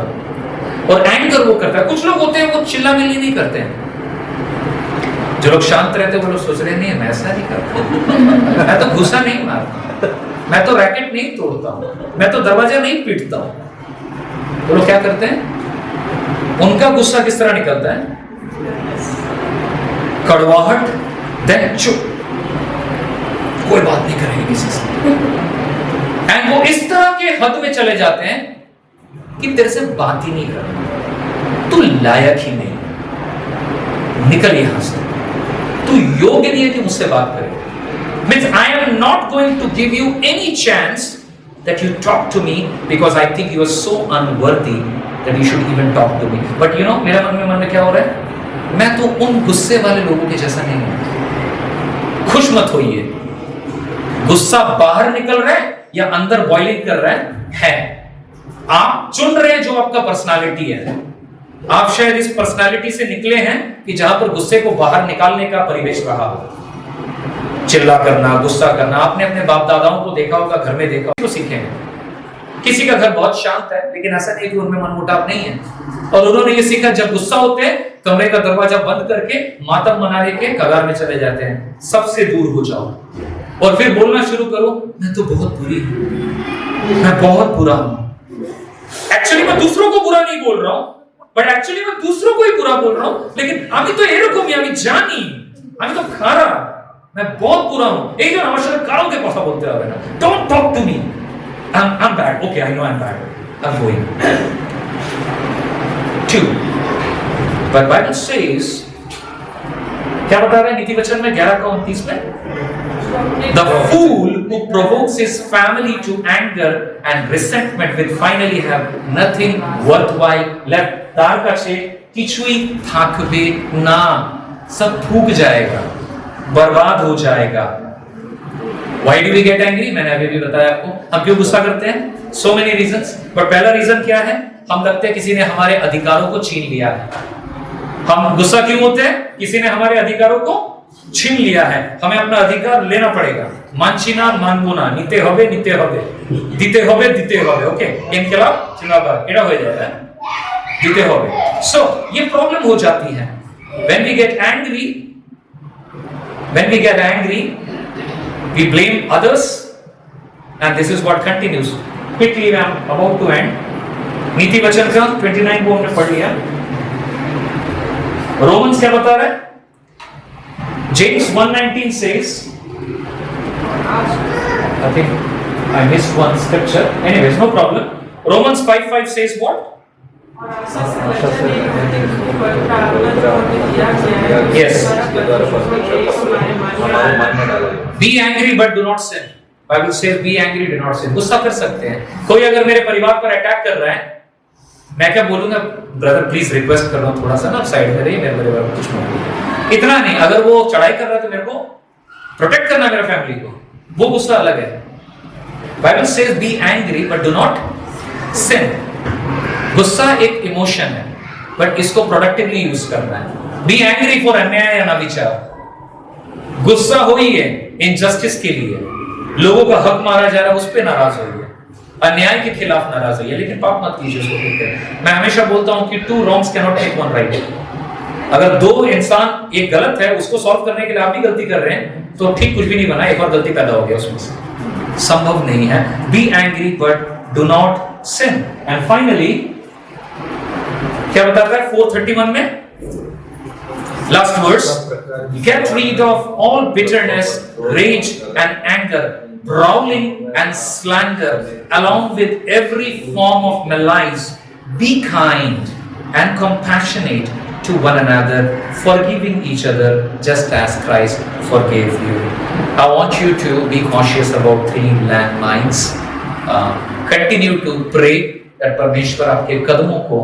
Speaker 1: और एंगर वो करता है। कुछ लोग होते हैं वो चिल्ला मिल्ली नहीं करते हैं। जो लोग शांत रहते हैं वो लोग सोच रहे नहीं मैं ऐसा नहीं करता, मैं तो गुस्सा नहीं मारता, मैं तो रैकेट नहीं तोड़ता हूं, मैं तो दरवाजा नहीं पीटता हूं। वो लोग क्या करते हैं? उनका गुस्सा किस तरह निकलता है? कड़वाहट, देन चुप, कोई बात नहीं करेंगे किसी से। एंड वो इस तरह के हद में चले जाते हैं कि तेरे से बात ही नहीं करना, तू लायक ही नहीं, निकल यहां से, तू योग्य नहीं है कि मुझसे बात करे। Means I am not going to give you any chance that you talk to me because I think you are so unworthy that you should even talk to me. But you know मेरा मन में क्या हो रहा है? मैं तो उन गुस्से वाले लोगों के जैसा नहीं हूं। खुश मत होइए, गुस्सा बाहर निकल रहा है या अंदर बॉइलिंग कर रहा है। आप चुन रहे हैं जो आपका पर्सनालिटी है। आप शायद इस पर्सनालिटी से निकले हैं कि जहां पर गुस्से को बाहर निकालने का परिवेश रहा हो। चिल्ला करना, गुस्सा करना, आपने अपने बाप दादाओं को देखा होगा, घर में देखा, तो सीखे हैं। किसी का घर बहुत शांत है लेकिन ऐसा नहीं कि उनमें मनमुटाव नहीं है, और उन्होंने ये सीखा जब गुस्सा होते हैं कमरे का दरवाजा बंद करके मातम मनाने के कगार में चले जाते हैं, सबसे दूर हो जाओ और फिर बोलना शुरू करो, मैं तो बहुत बुरी हूं, मैं बहुत बुरा हूं। एक्चुअली मैं दूसरों को बुरा नहीं बोल रहा हूं, बट एक्चुअली मैं दूसरों को ही बुरा बोल रहा हूं। लेकिन আমি তো এরকমই, আমি জানি আমি তো খারাপ, मैं बहुत बुरा हूं। এই জন্য আমার সাথে কাউকে কথা বলতে হবে না। Don't talk to me. I'm bad. Okay, I know I'm bad. I'm going. 2. But Bible says, क्या बता रहा है नीति वचन में 11:29 में? The fool who provokes his family to anger and resentment will finally have nothing worthwhile left. तार কাছে কিছুই থাকবে না, सब फूक जाएगा, बर्बाद हो जाएगा। Why do we get angry? मैंने अभी भी बताया आपको, हम क्यों गुस्सा करते हैं? So many reasons. पर पहला रीजन क्या है? हम लगते हैं किसी ने हमारे अधिकारों को छीन लिया है। हम गुस्सा क्यों होते हैं? किसी ने हमारे अधिकारों को छीन लिया है, हमें अपना अधिकार लेना पड़ेगा। मानचिना मानबोना, नीते होबे नीते होबे, दीते होबे दीते होबे। ओके, इनकलाब जिंदाबाद, एड़ा हो जाता है, दीते होबे। सो ये प्रॉब्लम हो जाती है when we get angry, we blame others, and this is what continues. Quickly, I am about to end. नीति वचन का 29 को हमने पढ़ लिया। रोमन्स क्या बता रहा है? James 1:19 says, I think I missed one scripture. Anyways, no problem. Romans 5:5 says what? Yes. Be angry but do not sin. Bible says be angry, do not sin. गुस्सा कर सकते हैं। कोई अगर मेरे परिवार पर अटैक कर रहा है, मैं क्या बोलूंगा? ब्रदर प्लीज रिक्वेस्ट कर रहा हूं, थोड़ा सा ना साइड में रहिए, मेरे परिवार को कुछ मत। इतना नहीं, अगर वो चढ़ाई कर रहा है तो मेरे को प्रोटेक्ट करना मेरा फैमिली को, वो गुस्सा अलग है। Bible says be angry but do not sin. गुस्सा एक इमोशन है, बट इसको प्रोडक्टिवली यूज करना है। बी एंग्री फॉर अन्याय या अविचार। गुस्सा हो ही है इनजस्टिस के लिए, लोगों का हक मारा जा रहा है, उस पर नाराज होइए। अन्याय के खिलाफ नाराज होइए, लेकिन पाप मत कीजिए उसको ठीक है। मैं हमेशा बोलता हूं कि 2 wrongs cannot make 1 right। अगर 2 इंसान, एक गलत है, उसको सॉल्व करने के लिए आप भी गलती कर रहे हैं, तो ठीक कुछ भी नहीं बना, एक और गलती पैदा हो गया उसमें से। संभव नहीं है। Be angry but do not sin. And finally क्या बताता है 4:31 में, last verse, get rid of all bitterness, rage and anger, brawling and slander, along with every form of malice. Be kind and compassionate to one another, forgiving each other just as Christ forgave you. I want you to be cautious about 3 landmines. Continue to pray that परमेश्वर आपके कदमों को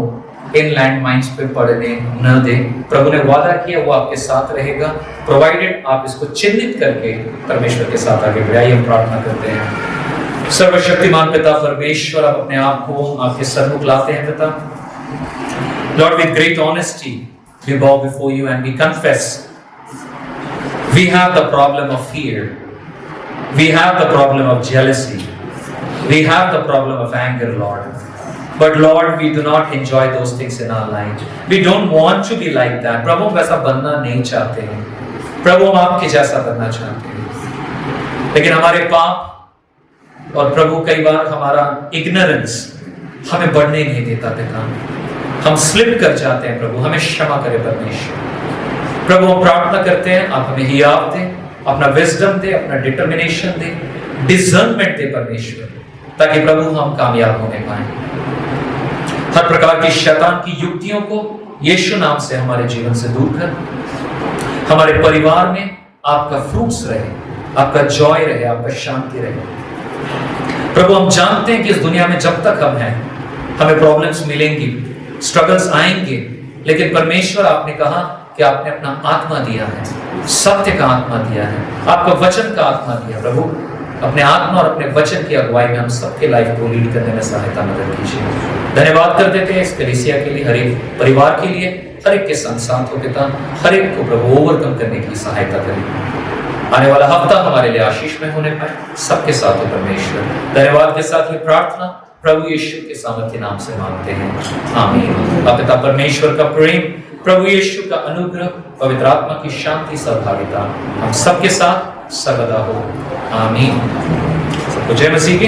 Speaker 1: इन लैंडमाइंस पे पड़ने न दे। प्रभु ने वादा किया वो आपके साथ रहेगा, प्रोवाइडेड आप इसको चिन्हित करके परमेश्वर के साथ आगे बढ़ाइए। हम प्रार्थना करते हैं। सर्वशक्तिमान पिता परमेश्वर, आप अपने आप को आपके सन्मुख लाते हैं पिता। Lord, with great honesty we bow before you and we confess we have the problem of fear, we have the problem of jealousy, we have the problem of anger, Lord. But Lord, we do not enjoy those things in our life. We don't want to be like that. प्रभु हम वैसा बनना नहीं चाहते हैं। प्रभु हम आपके जैसा बनना चाहते हैं, लेकिन हमारे पाप और प्रभु कई बार हमारा इग्नोरेंस हमें बढ़ने नहीं देता पिता। हम स्लिप कर जाते हैं प्रभु, हमें क्षमा करें परमेश्वर। प्रभु हम प्रार्थना करते हैं आप हमें हियाव दें, अपना विजडम दे, अपना डिटर्मिनेशन दे, डिसर्नमेंट दे परमेश्वर, ताकि प्रभु हम कामयाब होने पाए। हर प्रकार की शैतान की युक्तियों को यीशु नाम से हमारे जीवन से दूर कर हमारे परिवार में आपका फ्रूट्स रहे, आपका जॉय रहे, आपका शांति रहे। प्रभु हम जानते हैं कि इस दुनिया में जब तक हम हैं हमें प्रॉब्लम्स मिलेंगी, स्ट्रगल्स आएंगे, लेकिन परमेश्वर आपने कहा कि आपने अपना आत्मा दिया है, सत्य का आत्मा दिया है, आपका वचन का आत्मा दिया। प्रभु अपने आत्मा और अपने वचन की अगुवाई में हम सबके लाइफ को लीड करने में सहायता मदद कीजिए। धन्यवाद कर देते हैं इस कलीसिया के लिए, हर एक परिवार के लिए, हर एक के संग साथ हो पिता, हर एक को प्रभु ओवरकम करने की सहायता करें। आने वाला हफ्ता हमारे लिए आशीष में होने पाए, सबके साथ हो परमेश्वर। धन्यवाद के साथ ये प्रार्थना प्रभु यीशु के सामर्थ्य नाम से मांगते हैं, आमीन। पिता परमेश्वर का प्रेम, प्रभु यीशु का अनुग्रह, पवित्र आत्मा की शांति, सहभागिता हम सबके साथ सर्वदा हो, आमीन। सबको जय मसीह की।